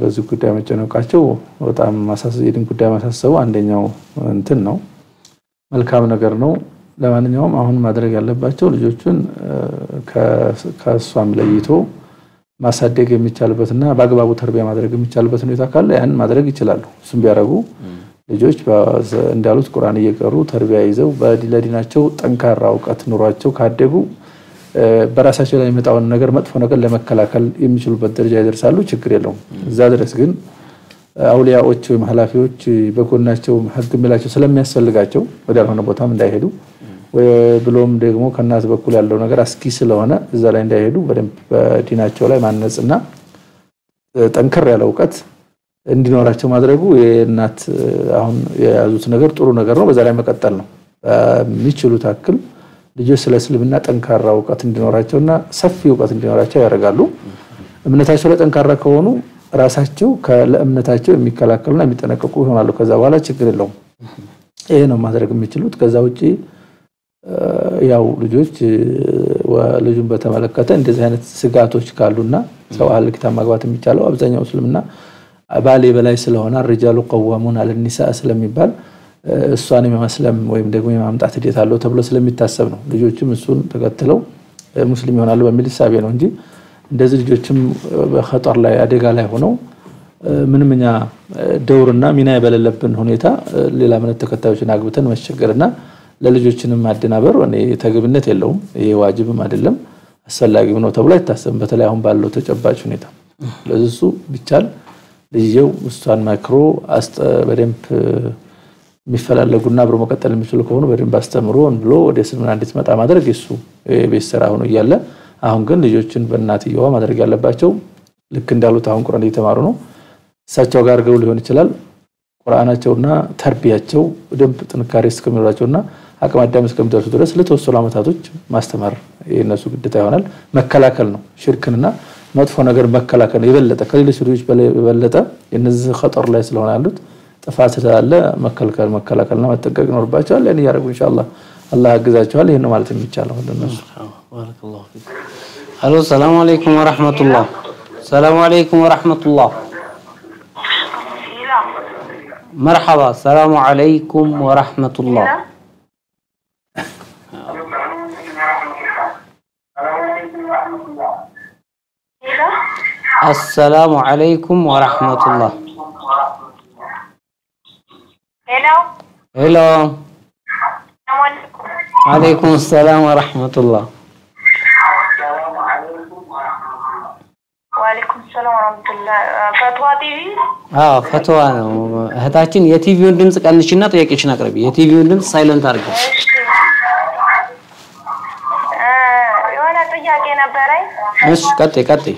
በዚህ ጉዳይ መጨነቃቸው በጣም ማሳሰብን ጉዳይ ማሳሰቡ አንደኛው እንትን ነው መልካም ነገር ነው ለማንኛውም አሁን ማድረግ ያለባቸው ልጆቹን ከሷም ለይቶ ማሳደግ የሚቻልበትና በአግባቡ ተርቢያ ማድረግ የሚቻልበት ሁኔታ ካለ ያን ማድረግ ይችላሉ እሱም ቢያረጉ ልጆች እንዳሉት ቁርአን እየቀሩ ተርቢያ ይዘው በዲናቸው ጠንካራ ዕውቀት ኑሯቸው ካደጉ በራሳቸው ላይ መጣውን ነገር መጥፎ ነገር ለመከላከል የሚችሉበት ደረጃ ይደርሳሉ ችግር የለውም እዛ ድረስ ግን አውሊያዎች ወይ ሐላፊዎች በጎናቸው ሐቅ ሚላቸው ስለሚያስፈልጋቸው ወዳልሆነ ቦታም እንዳይሄዱ ብሎም ደግሞ ከናስ በኩል ያለው ነገር አስኪ ስለሆነ እዛ ላይ እንዳይሄዱ በደንብ በዲናቸው ላይ ማነጽና ጠንከር ያለ ዕውቀት እንዲኖራቸው ማድረጉ የእናት አሁን የያዙት ነገር ጥሩ ነገር ነው በዛ ላይ መቀጠል ነው የሚችሉት አክል ልጆች ስለ እስልምና ጠንካራ ዕውቀት እንዲኖራቸውና ሰፊ ዕውቀት እንዲኖራቸው ያደርጋሉ እምነታቸው ላይ ጠንካራ ከሆኑ ራሳቸው ለእምነታቸው የሚከላከሉና የሚጠነቀቁ ይሆናሉ ከዛ በኋላ ችግር የለውም ይሄ ነው ማድረግ የሚችሉት ከዛ ውጪ ያው ልጆች ወልጁን በተመለከተ እንደዚህ አይነት ስጋቶች ካሉና ሰው አህል ኪታብ ማግባት የሚቻለው አብዛኛው እስልምና ባሌ በላይ ስለሆነ الرجال قوامون على النساء ስለሚባል እሷን የመስለም ወይም ደግሞ የማምጣት ሂደት አለው ተብሎ ስለሚታሰብ ነው ልጆችም እሱን ተከትለው ሙስሊም ይሆናሉ በሚል ሐሳብ ነው እንጂ እንደዚህ ልጆችም በخطر ላይ አደጋ ላይ ሆነው ምንምኛ ደውርና ሚና የበለለብን ሁኔታ ሌላ ምን ተከታዮችን አግብተን መሸገርና ለልጆችንም ማደናበር ወኔ ተግብነት የለውም ይሄ ዋጅብም አይደለም አስፈላጊም ነው ተብሎ አይታሰብም በተለይ አሁን ባለው ተጨባጭ ሁኔታ ለዚህ ቢቻል ልጅው ውስጣን ማክሮ በደንብ የሚፈላለጉና አብሮ መቀጠል የሚችሉ ከሆነ በደንብ አስተምሮ ብሎ ወደ እስልምና እንድትመጣ ማድረግ እሱ በስራ ሆኖ ይያለ አሁን ግን ልጆችን በእናትየዋ ማድረግ ያለባቸው ልክ እንዳሉት አሁን ቁርአን እየተማሩ ነው እሳቸው ጋር ገው ሊሆን ይችላል ቁርአናቸውና ተርቢያቸው ደንብ ጥንካሬ እስከሚኖራቸውና አቅም አዳም እስከሚደርሱ ድረስ ለተወሰኑ አመታቶች ማስተማር የነሱ ግዴታ ይሆናል መከላከል ነው ሽርክንና መጥፎ ነገር መከላከል ይበለጠ ከሌሎች ልጆች በለጠ የነዚህ خطر ላይ ስለሆነ ያሉት ጥፋት ስላለ መከላከልና መጠንቀቅ ይኖርባቸዋል ለኔ ያረጉ ኢንሻአላህ አላህ ያግዛቸዋል ይሄን ማለት የሚቻለው ለነሱ ባረከላሁ ፊክ ሄሎ ሰላም አለይኩም ወራህመቱላህ ሰላም አለይኩም ወራህመቱላህ مرحبا السلام عليكم ورحمة الله السلام عليكم ورحمة الله هلو عليكم السلام ورحمة الله وعليكم السلام ورحمة الله فتوى تي في فتوى እህታችን የቲቪውን ድምጽ ቀንሽና ጥያቄሽን አቅርቢ የቲቪውን ድምጽ ሳይለንት አድርጊ የሆነ ጥያቄ ነበረኝ እሺ ቀጥይ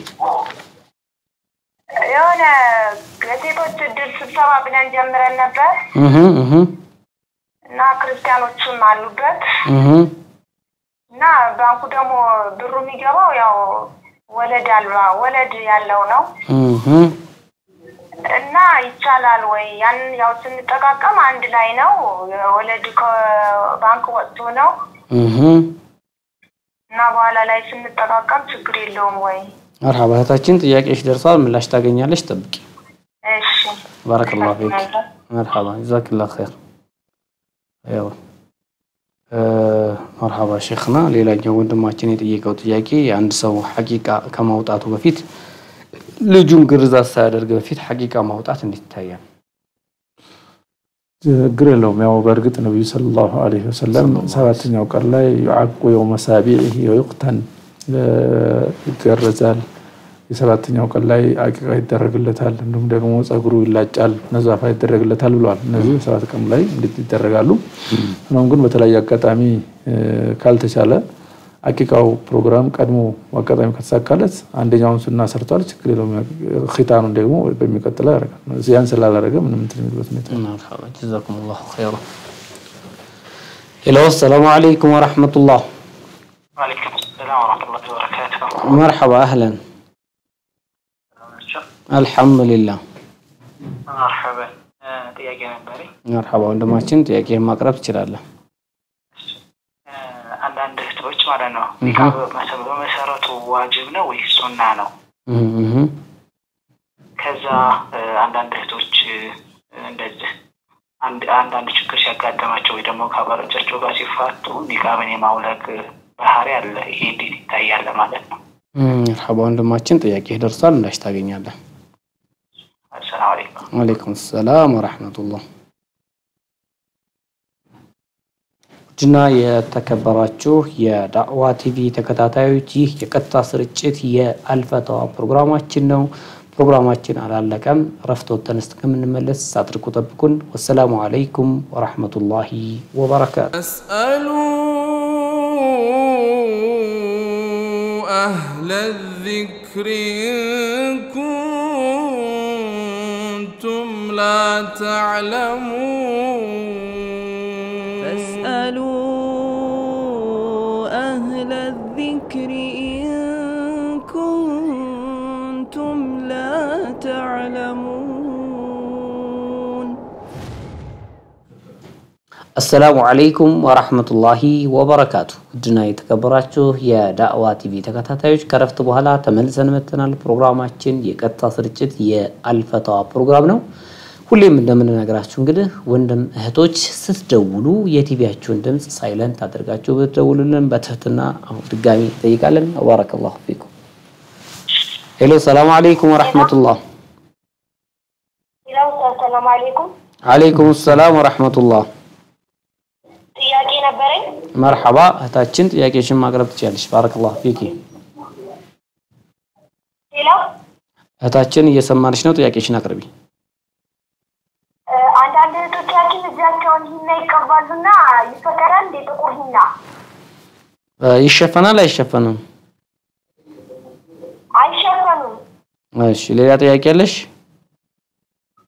የሆነ የሴቶች ድል ስብሰባ ብለን ጀምረን ነበር እና ክርስቲያኖችም አሉበት እና ባንኩ ደግሞ ብሩ የሚገባው ያው ወለድ ያለው ነው እና ይቻላል ወይ ያን ያው ስንጠቃቀም አንድ ላይ ነው ወለድ ከባንክ ወጥቶ ነው እና በኋላ ላይ ስንጠቃቀም ችግር የለውም ወይ مرحبا እህታችን ጥያቄሽ ደርሷል ምላሽ ታገኛለሽ ጠብቂ እሺ بارك الله فيك مرحبا جزاك الله خير ያው مرحبا شيخنا ሌላኛው ወንድማችን የጠየቀው ጥያቄ አንድ ሰው ሐቂቃ ከማውጣቱ በፊት ልጁም ግርዛት ሳያደርግ በፊት ሐቂቃ ማውጣት እንዲታያል ግረለው ያው በርግጥ ነብዩ ሰለላሁ ዐለይሂ ወሰለም ሰባተኛው ቀን ላይ يعق يوم سابعه ويقتن ይገረዛል የሰባተኛው ቀን ላይ አቂቃ ይደረግለታል እንደውም ደግሞ ጸጉሩ ይላጫል ነዛፋ ይደረግለታል ብሏል እነዚህ ሰባት ቀን ላይ እንድትደረጋሉ ነው ግን በተለያየ አጋጣሚ ካልተቻለ አቂቃው ፕሮግራም ቀድሞ አጋጣሚ ከተሳካለት አንደኛውን ሱና ሰርቷል ችግር የለውም ኺታኑን ደግሞ በሚቀጥለው ያረጋል ዚያን ስላላረገ ምንም እንትን የሚልበት ሁኔታ مرحبا جزاكم الله خيرا الو السلام عليكم ورحمة الله وعليكم السلام ورحمة الله وبركاته مرحبا أهلا الحمد لله مرحبا ጥያቄ ነበርኝ مرحبا ወንድማችን ጥያቄ ማቅረብ ትችላለህ አንዳንድ እህቶች ማለት ነው ኒካህ በመሰረቱ ዋጅብ ነው ወይስ ሱና ነው? ከዛ አንዳንድ እህቶች እንደዚህ አንዳንድ ችግር ሲያጋጥማቸው ወይ ደግሞ ከባሎቻቸው ጋር ሲፋቱ ኒቃብን የማውለቅ ባህሪ አለ። ይሄ እንዴት ይታያል ማለት ነው? መርሐባ ወንድማችን ጥያቄ ደርሷል እንዳሽ ታገኛለህ። አሰላሙ አለይኩም። ወአለይኩም ሰላም ወራህመቱላህ። ጅና የተከበራችሁ የዳዕዋ ቲቪ ተከታታዮች ይህ የቀጥታ ስርጭት የአልፈታዋ ፕሮግራማችን ነው። ፕሮግራማችን አላለቀም። ረፍት ወጥተን እስከምንመለስ አጥርቁ ጠብቁን። ወሰላሙ አለይኩም ወራህመቱላሂ ወበረካቱ። اسألوا أهل الذكر إن كنتم لا تعلمون فاسألوا أهل الذكر إن كنتم لا تعلمون. السلام عليكم ورحمة الله وبركاته. ودنا የተከበራችሁ የዳዕዋ ቲቪ ተከታታዮች ከረፍት በኋላ ተመልሰን መጥተናል። ፕሮግራማችን የቀጥታ ስርጭት የአልፈታዋ ፕሮግራም ነው። ሁሌም እንደምንነግራችሁ እንግዲህ ወንድም እህቶች ስትደውሉ የቲቪያችሁን ድምጽ ሳይለንት አድርጋችሁ ብትደውሉልን በትህትና አሁን ድጋሚ ጠይቃለን። ባረከላሁ ፊኩም። ሄሎ ሰላም አለይኩም ወራህመቱላህ። ሄሎ ሰላም አለይኩም። አለይኩም ሰላም ወራህመቱላህ። ጥያቄ ነበረኝ። መርሐባ እህታችን ጥያቄሽን ማቅረብ ትችያለሽ። ባረከላሁ ፊኪ። ሄሎ እህታችን እየሰማንሽ ነው። ጥያቄሽን አቅርቢ። አንዳንድ እህቶቻችን እጃቸውን ሂና ይቀባሉና ይፈቀዳል እንደ ጥቁር ሂና? ይሸፈናል አይሸፈንም? አይሸፈኑም። እሺ ሌላ ጥያቄ አለሽ?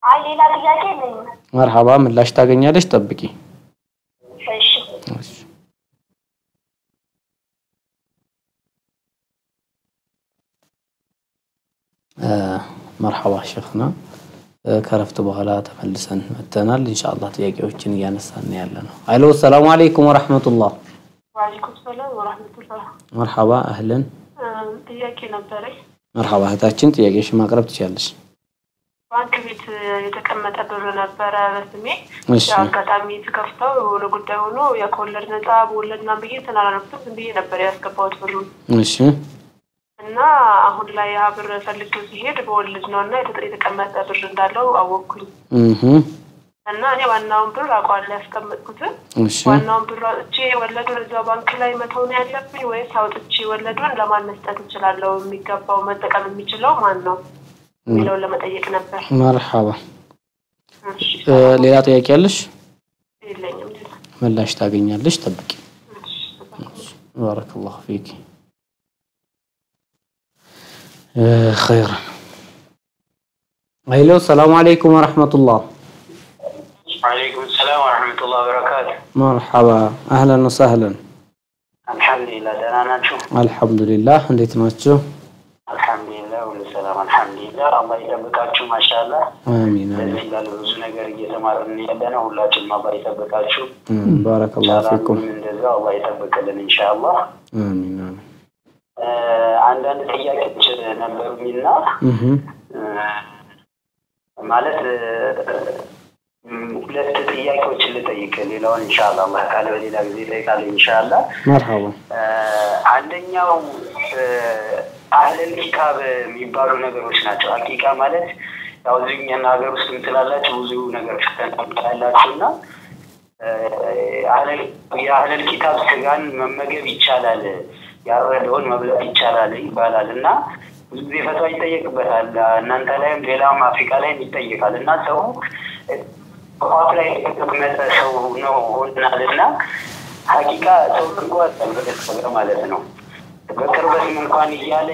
አይ ሌላ ጥያቄ የለኝም። መርሐባ ምላሽ ታገኛለሽ። ጠብቂ። እሺ መርሐባ ሸኽና ከረፍት በኋላ ተመልሰን መተናል። ኢንሻአላህ ጥያቄዎችን እያነሳን ያለነው። አሎ ሰላም አለይኩም ወራህመቱላህ። ወአለይኩም ሰላም ወራህመቱላህ። መርሐባ አህለን። ጥያቄ ነበረኝ። መርሐባ እህታችን ጥያቄሽን ማቅረብ ትችያለሽ። ባንክ ቤት የተቀመጠ ብር ነበረ በስሜ። እሺ አጋጣሚ ተከፍተው ለጉዳይ ሆኖ የኮለድ ነፃ በወለድና ብዬ ተናራረፍኩት ብዬ ነበር ያስገባሁት ብሩን። እሺ እና አሁን ላይ ያ ብር ፈልጌው ሲሄድ በወለድ ነውና የተቀመጠ ብር እንዳለው አወኩኝ። እና እኔ ዋናውን ብር አውቀዋለሁ ያስቀመጥኩትን። እሺ ዋናውን ብር አውጥቼ ወለዱን እዛው ባንክ ላይ መተው ነው ያለብኝ ወይስ አውጥቼ ወለዱን ለማን መስጠት እችላለሁ? የሚገባው መጠቀም የሚችለው ማን ነው የሚለውን ለመጠየቅ ነበር። መርሐባ ሌላ ጥያቄ አለሽ? የለኝም። ምላሽ ታገኛለሽ። ጠብቂ። ባረከላሁ ፊክ። خيرا. هلو السلام عليكم ورحمة الله. وعليكم السلام ورحمة الله وبركاته. مرحبا أهلا وسهلا. الحمد لله دانا ناتشو. الحمد لله እንዴት ናችሁ? الحمد لله والسلام الحمد لله الله ይጠብቃችሁ ማሻአላህ። አሚን ለዚህ ይላል ብዙ ነገር እየተማርን ያለነው ሁላችንም አላህ ይጠብቃችሁ። ባረከላሁ ፊኩም። እንደዛው አላህ ይጠብቅልን ኢንሻአላህ። አሚን አሚን። አንዳንድ ጥያቄዎች ነበሩኝና ማለት ሁለት ጥያቄዎችን ልጠይቅ ሌላውን ኢንሻአላህ አላህ ካለ በሌላ ጊዜ እጠይቃለሁ ኢንሻአላህ። መርሐባ አንደኛው አህለል ኪታብ የሚባሉ ነገሮች ናቸው። ሐቂቃ ማለት ያው እዚህኛና ሀገር ውስጥ ምትላላችሁ ብዙ ነገር ተንታላችሁና የአህለል ኪታብ ስጋን መመገብ ይቻላል ያረደውን መብላት ይቻላል ይባላል እና ብዙ ጊዜ ፈትዋ ይጠየቅበታል። እናንተ ላይም ሌላም አፍሪካ ላይ ይጠየቃል እና ሰው ቋፍ ላይ የተቀመጠ ሰው ነው ሆናልና ሐቂቃ ሰው እንኳን በተሰበረ ማለት ነው በቅርበት እንኳን እያለ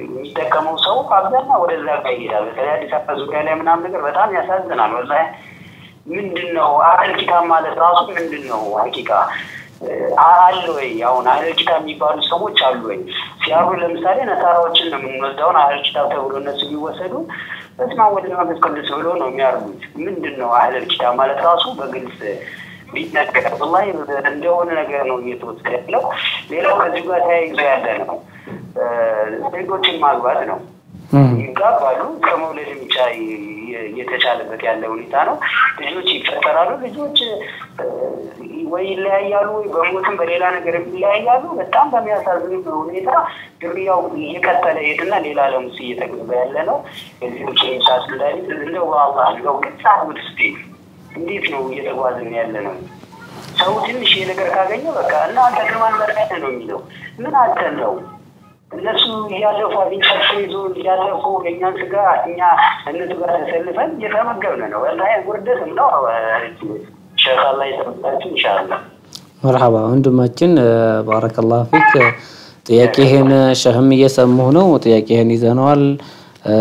የሚጠቀመው ሰው አብዛኛው ወደዛ ጋር ይሄዳል። በተለይ አዲስ አበባ ዙሪያ ላይ ምናምን ነገር በጣም ያሳዝናል። ወላሂ ምንድነው አህለል ኪታብ ማለት ራሱ ምንድነው ሐቂቃ አለ ወይ? አሁን አህለል ኪታብ የሚባሉ ሰዎች አሉ ወይ? ሲያሩ ለምሳሌ ነሳራዎችን ነው የምንወስደው አህለል ኪታብ ተብሎ እነሱ ቢወሰዱ በስመ አብ ወወልድ ወመንፈስ ቅዱስ ብሎ ነው የሚያርጉት። ምንድነው አህለል ኪታብ ማለት ራሱ በግልጽ ቢነገር ወላሂ እንደሆነ ነገር ነው እየተወሰደ ያለው። ሌላው ከዚህ ጋር ተያይዞ ያለ ነው ሴቶችን ማግባት ነው ይጋባሉ ከመውለድ ብቻ የተቻለበት ያለ ሁኔታ ነው ልጆች ይፈጠራሉ ልጆች ወይ ይለያያሉ ወይ በሞትም በሌላ ነገር ይለያያሉ በጣም በሚያሳዝን ሁኔታ ግብያው እየቀጠለ ሄድና ሌላ ዓለም ውስጥ እየተገባ ያለ ነው የልጆች ኢንሳስ ላይ እንደው አላህ ነው ግጻውት እስቲ እንዴት ነው እየተጓዘን ያለ ነው ሰው ትንሽ ነገር ካገኘ በቃ እና አንተ ከማን መረጠ ነው የሚለው ምን አተለው እነሱ ያለፈው አብይታቸው ይዞ ያለፈው የኛን ስጋ እኛ እነሱ ጋር ተሰልፈን እየተመገብን ነው ወላሂ ጉርደትም ነው ሼክ አላህ ይጠብቃችሁ ኢንሻአላህ مرحبا ወንድማችን ባረከላሁ ፊክ ጥያቄህን ሸህም እየሰማሁ ነው ጥያቄህን ይዘናል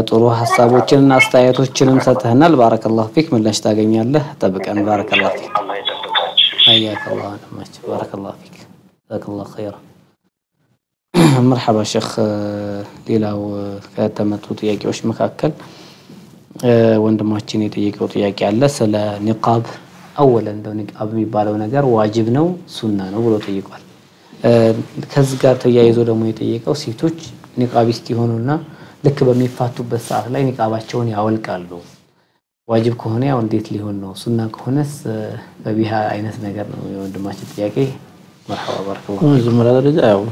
ጥሩ ሐሳቦችንና አስተያየቶችንም ሰጥተናል ባረከላሁ ፊክ ምላሽ ታገኛለህ ጠብቀን ባረከላሁ ፊክ አላህ ይጠብቃችሁ حياك الله ወንድማችን ባረከላሁ ፊክ ጀዛከላሁ ኸይራ مرحبا شيخ ሌላው ከተመጡ ጥያቄዎች መካከል ወንድማችን የጠየቀው ጥያቄ አለ ስለ ኒቃብ አወለን ነው ኒቃብ የሚባለው ነገር ዋጅብ ነው ሱና ነው ብሎ ጠይቋል ከዚህ ጋር ተያይዞ ደግሞ የጠየቀው ሴቶች ኒቃቢስት ይሆኑና ልክ በሚፋቱበት ሰዓት ላይ ኒቃባቸውን ያወልቃሉ ዋጅብ ከሆነ ያው እንዴት ሊሆን ነው ሱና ከሆነስ በቢሃ አይነት ነገር ነው የወንድማችን ጥያቄ مرحبا بارك الله መጀመሪያ ደረጃ ያው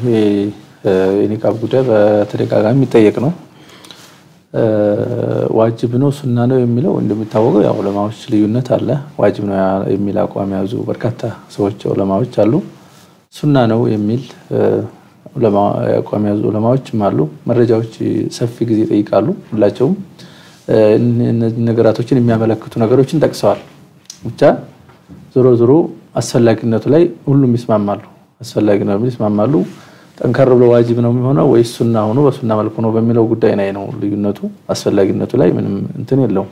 የኒቃብ ጉዳይ በተደጋጋሚ የሚጠየቅ ነው ዋጅብ ነው ሱና ነው የሚለው እንደሚታወቀው ያው ዑለማዎች ልዩነት አለ ዋጅብ ነው የሚል አቋም ያዙ በርካታ ሰዎች ዑለማዎች አሉ ሱና ነው የሚል አቋም ያዙ ዑለማዎችም አሉ መረጃዎች ሰፊ ጊዜ ይጠይቃሉ ሁላቸውም ነገራቶችን የሚያመለክቱ ነገሮችን ጠቅሰዋል ብቻ ዞሮ አስፈላጊነቱ ላይ ሁሉም ይስማማሉ አስፈላጊነቱ ይስማማሉ ጠንከር ብሎ ዋጅብ ነው የሚሆነው ወይ ሱና ሆኖ በሱና መልኩ ነው በሚለው ጉዳይ ላይ ነው ልዩነቱ አስፈላጊነቱ ላይ ምንም እንትን የለው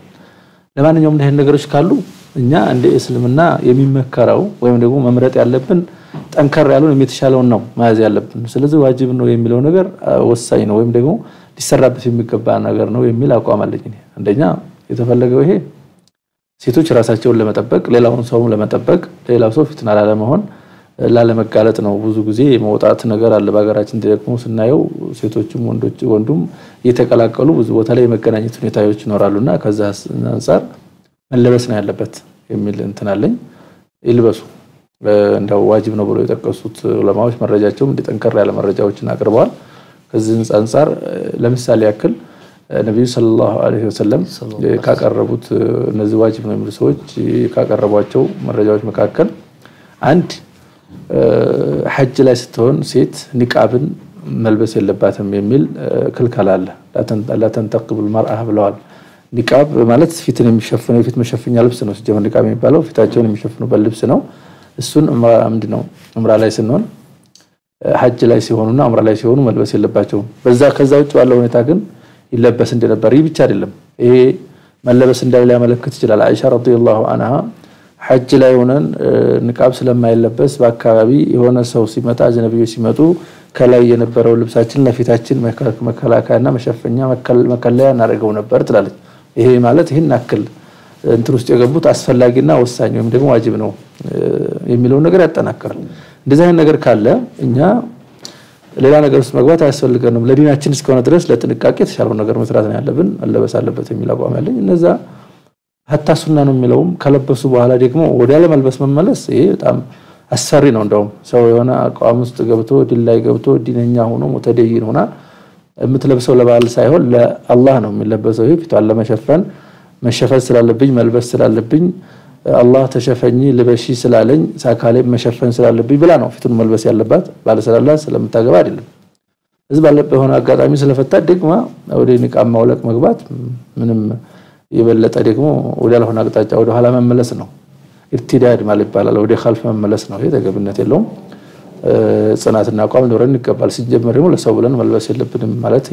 ለማንኛውም እንደዚህ ነገሮች ካሉ እኛ እንደ እስልምና የሚመከረው ወይም ደግሞ መምረጥ ያለብን ጠንከር ያሉን የሚተሻለው ነው ማያዝ ያለብን ስለዚህ ዋጅብ ነው የሚለው ነገር ወሳኝ ነው ወይም ደግሞ ሊሰራበት የሚገባ ነገር ነው የሚል አቋም አለኝ አንደኛ የተፈለገው ይሄ ሴቶች ራሳቸውን ለመጠበቅ ሌላውን ሰው ለመጠበቅ ሌላው ሰው ፊትና ላለመሆን ላለመጋለጥ ነው ብዙ ጊዜ መውጣት ነገር አለ በአገራችን ደግሞ ስናየው ሴቶችም ወንዱም እየተቀላቀሉ ብዙ ቦታ ላይ መገናኘት ሁኔታዎች ይኖራሉና ከዛ አንፃር መለበስ ነው ያለበት የሚል እንትን አለኝ ይልበሱ እንደው ዋጅብ ነው ብለው የጠቀሱት ዑለማዎች መረጃቸውም እንዲጠንከር ያለ መረጃዎችን አቅርበዋል ከዚህ አንፃር ለምሳሌ ያክል ነብዩ ሰለላሁ ዐለይሂ ወሰለም ካቀረቡት እነዚህ ዋጅብ ነው የሚሉ ሰዎች ካቀረቧቸው መረጃዎች መካከል አንድ ሐጅ ላይ ስትሆን ሴት ኒቃብን መልበስ የለባትም የሚል ክልከላ አለ ላተንተቅብ المرأة ብለዋል ኒቃብ ማለት ፊትን የሚሸፍነው ፊት መሸፈኛ ልብስ ነው ሲጀመር ኒቃብ የሚባለው ፊታቸውን የሚሸፍኑበት ልብስ ነው እሱን ምንድነው ዑምራ ላይ ስንሆን ሐጅ ላይ ሲሆኑና ዑምራ ላይ ሲሆኑ መልበስ የለባቸውም ከዛ ውጭ ባለው ሁኔታ ግን ይለበስ እንደነበር ይህ ብቻ አይደለም ይሄ መለበስ እንደሌላ ያመለክት ይችላል አይሻ ረዲየላሁ ዐንሃ ሐጅ ላይ ሆነን ንቃብ ስለማይለበስ በአካባቢ የሆነ ሰው ሲመጣ አጅነብዩ ሲመጡ ከላይ የነበረው ልብሳችን ለፊታችን መከላከያና መሸፈኛ መከለያ እናደርገው ነበር ትላለች ይሄ ማለት ይሄን አክል እንትን ውስጥ የገቡት አስፈላጊና ወሳኝ ወይም ደግሞ ዋጅብ ነው የሚለው ነገር ያጠናክራል እንደዚህ አይነት ነገር ካለ እኛ ሌላ ነገር ውስጥ መግባት አያስፈልገንም ለዲናችን እስከሆነ ድረስ ለጥንቃቄ ተሻለው ነገር መስራት ነው ያለብን አለበስ አለበት የሚል አቋም ያለኝ እነዛ hatta ሱና ነው የሚለውም ከለበሱ በኋላ ደግሞ ወደ ለመልበስ መመለስ ይሄ በጣም አሰሪ ነው እንደውም ሰው የሆነ አቋም ውስጥ ገብቶ ዲን ላይ ገብቶ ዲነኛ ሆኖ ሙተደይን ሆና የምትለብሰው ለባል ሳይሆን ለአላህ ነው የሚለበሰው ይሄ ፊቷን ለመሸፈን መሸፈን ስላለብኝ መልበስ ስላለብኝ አላህ ተሸፈኝ ልበሺ ስላለኝ ሳካሌ መሸፈን ስላለብኝ ብላ ነው ፊቱን መልበስ ያለባት ባለ ሰላላ ስለምታገባ አይደለም እዚህ ባለበት ሆነ አጋጣሚ ስለፈታ ደግሞ ወደ ኒቃብ ማውለቅ መግባት ምንም ይበለጠ ደግሞ ወደ ያልሆነ አቅጣጫ ወደ ኋላ መመለስ ነው ኢርቲዳድ ማለት ይባላል ወደ ኸልፍ መመለስ ነው ይሄ ተገብነት የለውም ጽናትና አቋም ኖረን ይገባል ሲጀመር ደግሞ ለሰው ብለን መልበስ የለብንም ማለት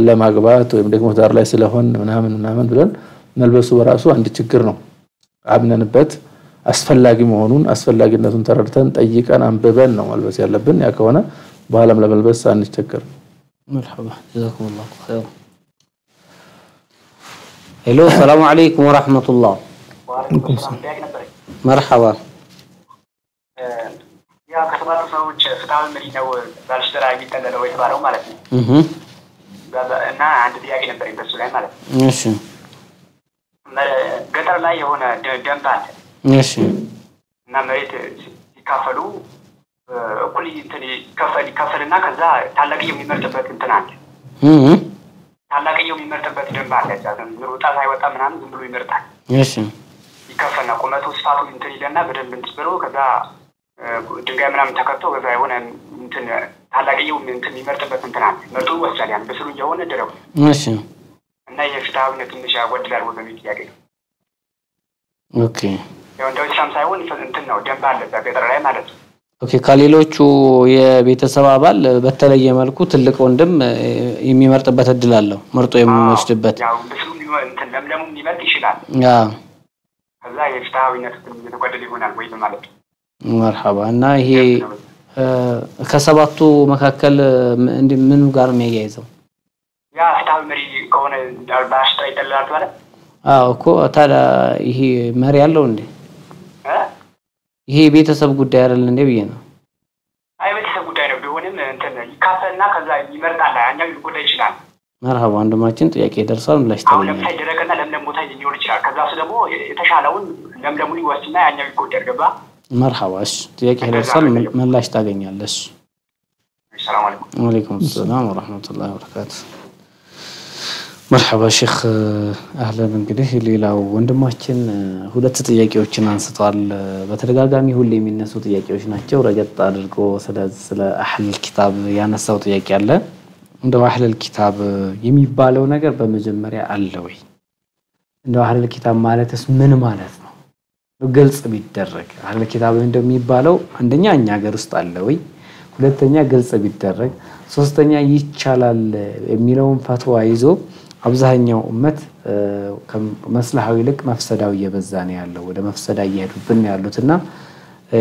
ለማግባት ወይም ደግሞ ዳር ላይ ስለሆን ምናምን ብለን መልበሱ በራሱ አንድ ችግር ነው አብነንበት አስፈላጊ መሆኑን አስፈላጊነቱን ተረድተን ጠይቀን አንብበን ነው መልበስ ያለብን ያ ከሆነ በኋላም ለመልበስ አንቸገር مرحبا جزاكم الله خير الو السلام عليكم ورحمه الله وعليكم السلام مرحبا ያ ከሰባቱ ሰዎች ፍትሃዊ መሪ ነው ባልሽተራ የሚጠለለው የተባለው ማለት ነው። እና አንድ ጥያቄ ነበረኝ በሱ ላይ ማለት ነው። እሺ ገጠር ላይ የሆነ ደንብ አለ። እሺ እና መሬት ሲካፈሉ እኩል እንትን ይካፈልና ከዛ ታላቅየው የሚመርጥበት እንትን አለ። ታላቅየው የሚመርጥበት ደንብ አለ። ሩጣ ሳይወጣ ምናምን ዝም ብሎ ይመርጣል። እሺ ይከፈልና ቁመቱ ስፋቱ እንትን ይለና በደንብ እንትን ብሎ ከዛ ድንጋይ ምናምን ተከቶ በዛ የሆነ እንትን ታላቅየው እንትን የሚመርጥበት እንትን አለ። መርጦ ይወስዳል። ያን በስሩ የሆነ ደረው እሺ እና የፍትሃዊነት ትንሽ ያጎድላል ወደሚል ጥያቄ ነው። ኦኬ ያው እንደው ኢስላም ሳይሆን እንትን ነው ደንብ አለ ገጠር ላይ ማለት ነው። ኦኬ ከሌሎቹ የቤተሰብ አባል በተለየ መልኩ ትልቅ ወንድም የሚመርጥበት እድል አለው መርጦ የሚወስድበት ያው በስሩ እንትን ለምለሙ ሊመርጥ ይችላል። ከዛ የፍትሃዊነት የተጎደለ ይሆናል ወይ ማለት ነው። መርሐባ እና ይሄ ከሰባቱ መካከል ምን ጋር ነው የሚያያይዘው? ያ ፍትሃዊ መሪ ከሆነ ባሽታ ይጠላል ማለት እኮ ታዲያ ይሄ መሪ ያለው እንዴ? ይሄ ቤተሰብ ጉዳይ አይደል እንዴ ብዬ ነው። አይ ቤተሰብ ጉዳይ ነው ቢሆንም እንትን ይካፈልና ከዛ ይመርጣል። ያኛው ሊጎዳ ይችላል። መርሐባ ወንድማችን ጥያቄ ደርሷል ምላሽ ታገኛለህ። አሁን ለምሳሌ ደረቀና ለምለም ቦታ ሊኖር ይችላል። ከዛ እሱ ደግሞ የተሻለውን ለምለሙን ይወስድና ያኛው ይጎዳል። ገባ? መርሐባ እሺ ጥያቄ ደርሷል ምላሽ ታገኛለህ። ሰላም አለይኩም። ወአለይኩም ሰላም ወራህመቱላሂ ወበረካቱ። መርሐባ ሼክ አህለን። እንግዲህ ሌላው ወንድማችን ሁለት ጥያቄዎችን አንስቷል። በተደጋጋሚ ሁሌ የሚነሱ ጥያቄዎች ናቸው። ረገጥ አድርጎ ስለ አህለል ኪታብ ያነሳው ጥያቄ አለ። እንደው አህለል ኪታብ የሚባለው ነገር በመጀመሪያ አለ ወይ? እንደው አህለል ኪታብ ማለትስ ምን ማለት ነው? ግልጽ ቢደረግ አህለል ኪታብ እንደሚባለው አንደኛ እኛ ሀገር ውስጥ አለ ወይ? ሁለተኛ ግልጽ ቢደረግ፣ ሶስተኛ ይቻላል የሚለውን ፈትዋ ይዞ አብዛኛው ኡመት ከመስለሃው ይልቅ መፍሰዳው እየበዛ ነው ያለው። ወደ መፍሰዳ እየሄዱብን ያሉትና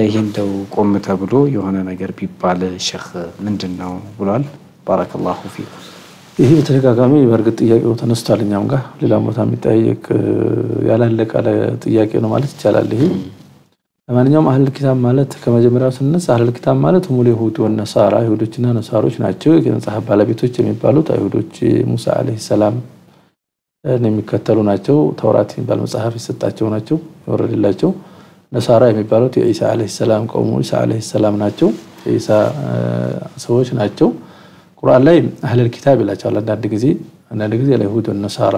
ይሄን ደው ቆም ተብሎ የሆነ ነገር ቢባል ሼክ ምንድነው ብሏል? ባረከላሁ ፊክ። ይሄ በተደጋጋሚ በርግጥ ጥያቄው ተነስቷል። እኛም ጋር ሌላ ቦታ የሚጠይቅ ያላለቀ ጥያቄ ነው ማለት ይቻላል። ይሄ ለማንኛውም አህለል ኪታብ ማለት ከመጀመሪያው ስንነሳ አህለል ኪታብ ማለት ሁሉ ይሁድ ወነሳራ ይሁዶችና ነሳሮች ናቸው። የመጽሐፍ ባለቤቶች የሚባሉት አይሁዶች ሙሳ አለይሂ ሰላም የሚከተሉ ናቸው። ተውራት የሚባል መጽሐፍ የሰጣቸው ናቸው ወረደላቸው። ነሳራ የሚባሉት የኢሳ አለይሂ ሰላም ቆሙ ኢሳ አለይሂ ሰላም ናቸው። የኢሳ ሰዎች ናቸው። ቁርአን ላይ አህለል ኪታብ ይላቸዋል። አንዳንድ ጊዜ ለይሁድ ወነሳራ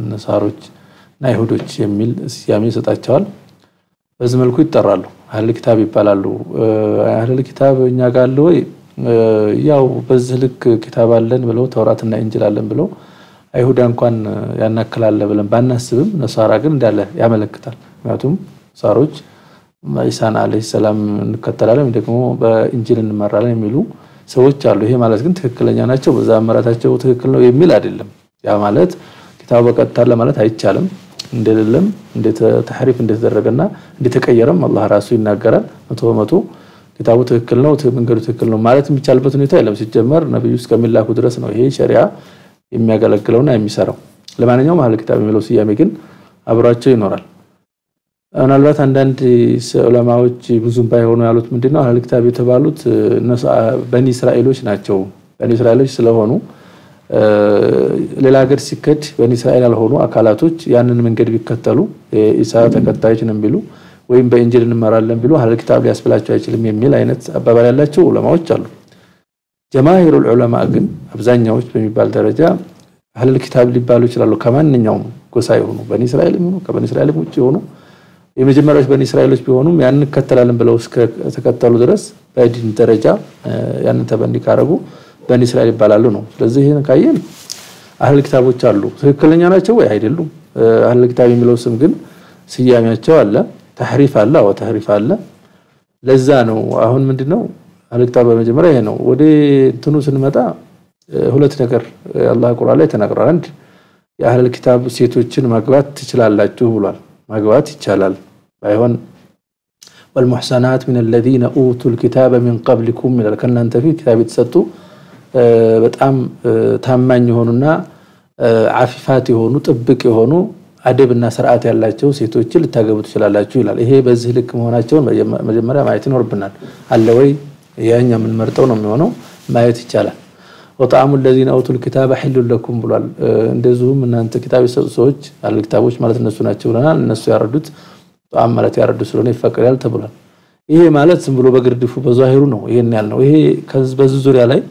ነሳሮች እና ይሁዶች የሚል ስያሜ ይሰጣቸዋል። በዚህ መልኩ ይጠራሉ፣ አህለል ኪታብ ይባላሉ። አህለል ኪታብ እኛ ጋር አለ ወይ? ያው በዚህ ልክ ኪታብ አለን ብለው ተውራትና ኢንጂል አለን ብለው አይሁዳ እንኳን ያናክላል ብለን ባናስብም ነሳራ ግን እንዳለ ያመለክታል። ምክንያቱም ነሳሮች ኢሳን አለይሂ ሰላም እንከተላለን ደግሞ በኢንጂል እንመራለን የሚሉ ሰዎች አሉ። ይሄ ማለት ግን ትክክለኛ ናቸው በዛ አመራታቸው ትክክል ነው የሚል አይደለም። ያ ማለት ኪታብ በቀጥታ ማለት አይቻልም። እንደለም ተህሪፍ እንደተደረገና እንደተቀየረም አላህ ራሱ ይናገራል። 100% ኪታቡ ትክክል ነው መንገዱ ትክክል ነው ማለት የሚቻልበት ሁኔታ የለም። ሲጀመር ነብዩ እስከሚላኩ ድረስ ነው ይሄ ሸሪዓ የሚያገለግለውና የሚሰራው። ለማንኛውም አህለል ኪታብ የሚለው ስያሜ ግን አብራቸው ይኖራል። ምናልባት አንዳንድ ዑለማዎች ብዙም ባይሆኑ ያሉት ምንድነው አህለል ኪታብ የተባሉት በኒ እስራኤሎች ናቸው። በኒ እስራኤሎች ስለሆኑ ሌላ ሀገር ሲከድ በኒ እስራኤል ያልሆኑ አካላቶች ያንን መንገድ ቢከተሉ ኢሳ ተከታዮች ነን ቢሉ ወይም በኢንጂል እንመራለን ቢሉ አህለል ኪታብ ሊያስብላቸው አይችልም የሚል አይነት አባባል ያላቸው ዑለማዎች አሉ። ጀማሂሩል ዑለማ ግን አብዛኛዎች በሚባል ደረጃ አህለል ኪታብ ሊባሉ ይችላሉ። ከማንኛውም ጎሳ ይሆኑ በኒ እስራኤል ይሆኑ ከበኒ እስራኤል ውጭ ይሆኑ የመጀመሪያዎች በኒ እስራኤሎች ቢሆኑም ያንን ከተላልን ብለው እስከ ተከተሉ ድረስ በዲን ደረጃ ያንን ተበንዲ ካረጉ በኒ እስራኤል ይባላሉ ነው። ስለዚህ ይሄን ካየን አህለል ኪታቦች አሉ። ትክክለኛ ናቸው ወይ አይደሉም? አህለል ኪታብ የሚለው ስም ግን ስያሜያቸው አለ፣ ተህሪፍ አለ፣ ተህሪፍ አለ። ለዛ ነው አሁን ምንድነው አህለል ኪታብ በመጀመሪያ ይሄ ነው። ወደ እንትኑ ስንመጣ ሁለት ነገር አላህ ቁርአን ላይ ተናግሯል። አንድ የአህለል ኪታብ ሴቶችን ማግባት ትችላላችሁ ብሏል። ማግባት ይቻላል ባይሆን والمحصنات من الذين اوتوا الكتاب من قبلكم من ከናንተ ፊት ኪታብ የተሰጡ በጣም ታማኝ የሆኑና አፊፋት የሆኑ ጥብቅ የሆኑ አደብና ስርዓት ያላቸው ሴቶችን ልታገቡ ትችላላችሁ ይላል። ይሄ በዚህ ልክ መሆናቸውን መጀመሪያ ማየት ይኖርብናል። አለ ወይ ያኛ ምን መርጠው ነው የሚሆነው ማየት ይቻላል وطعام الذين اوتوا الكتاب حل لكم ብሏል እንደዚሁም እናንተ ኪታብ የሰጡ ሰዎች አለ ኪታቦች ማለት እነሱ ናቸው ብለናል እነሱ ያረዱት ጣም ማለት ያረዱ ስለሆነ ይፈቀዳል ተብሏል ይሄ ማለት ዝም ብሎ በግርድፉ በዛሂሩ ነው ይሄን ያልነው ይሄ በዚህ ዙሪያ ላይ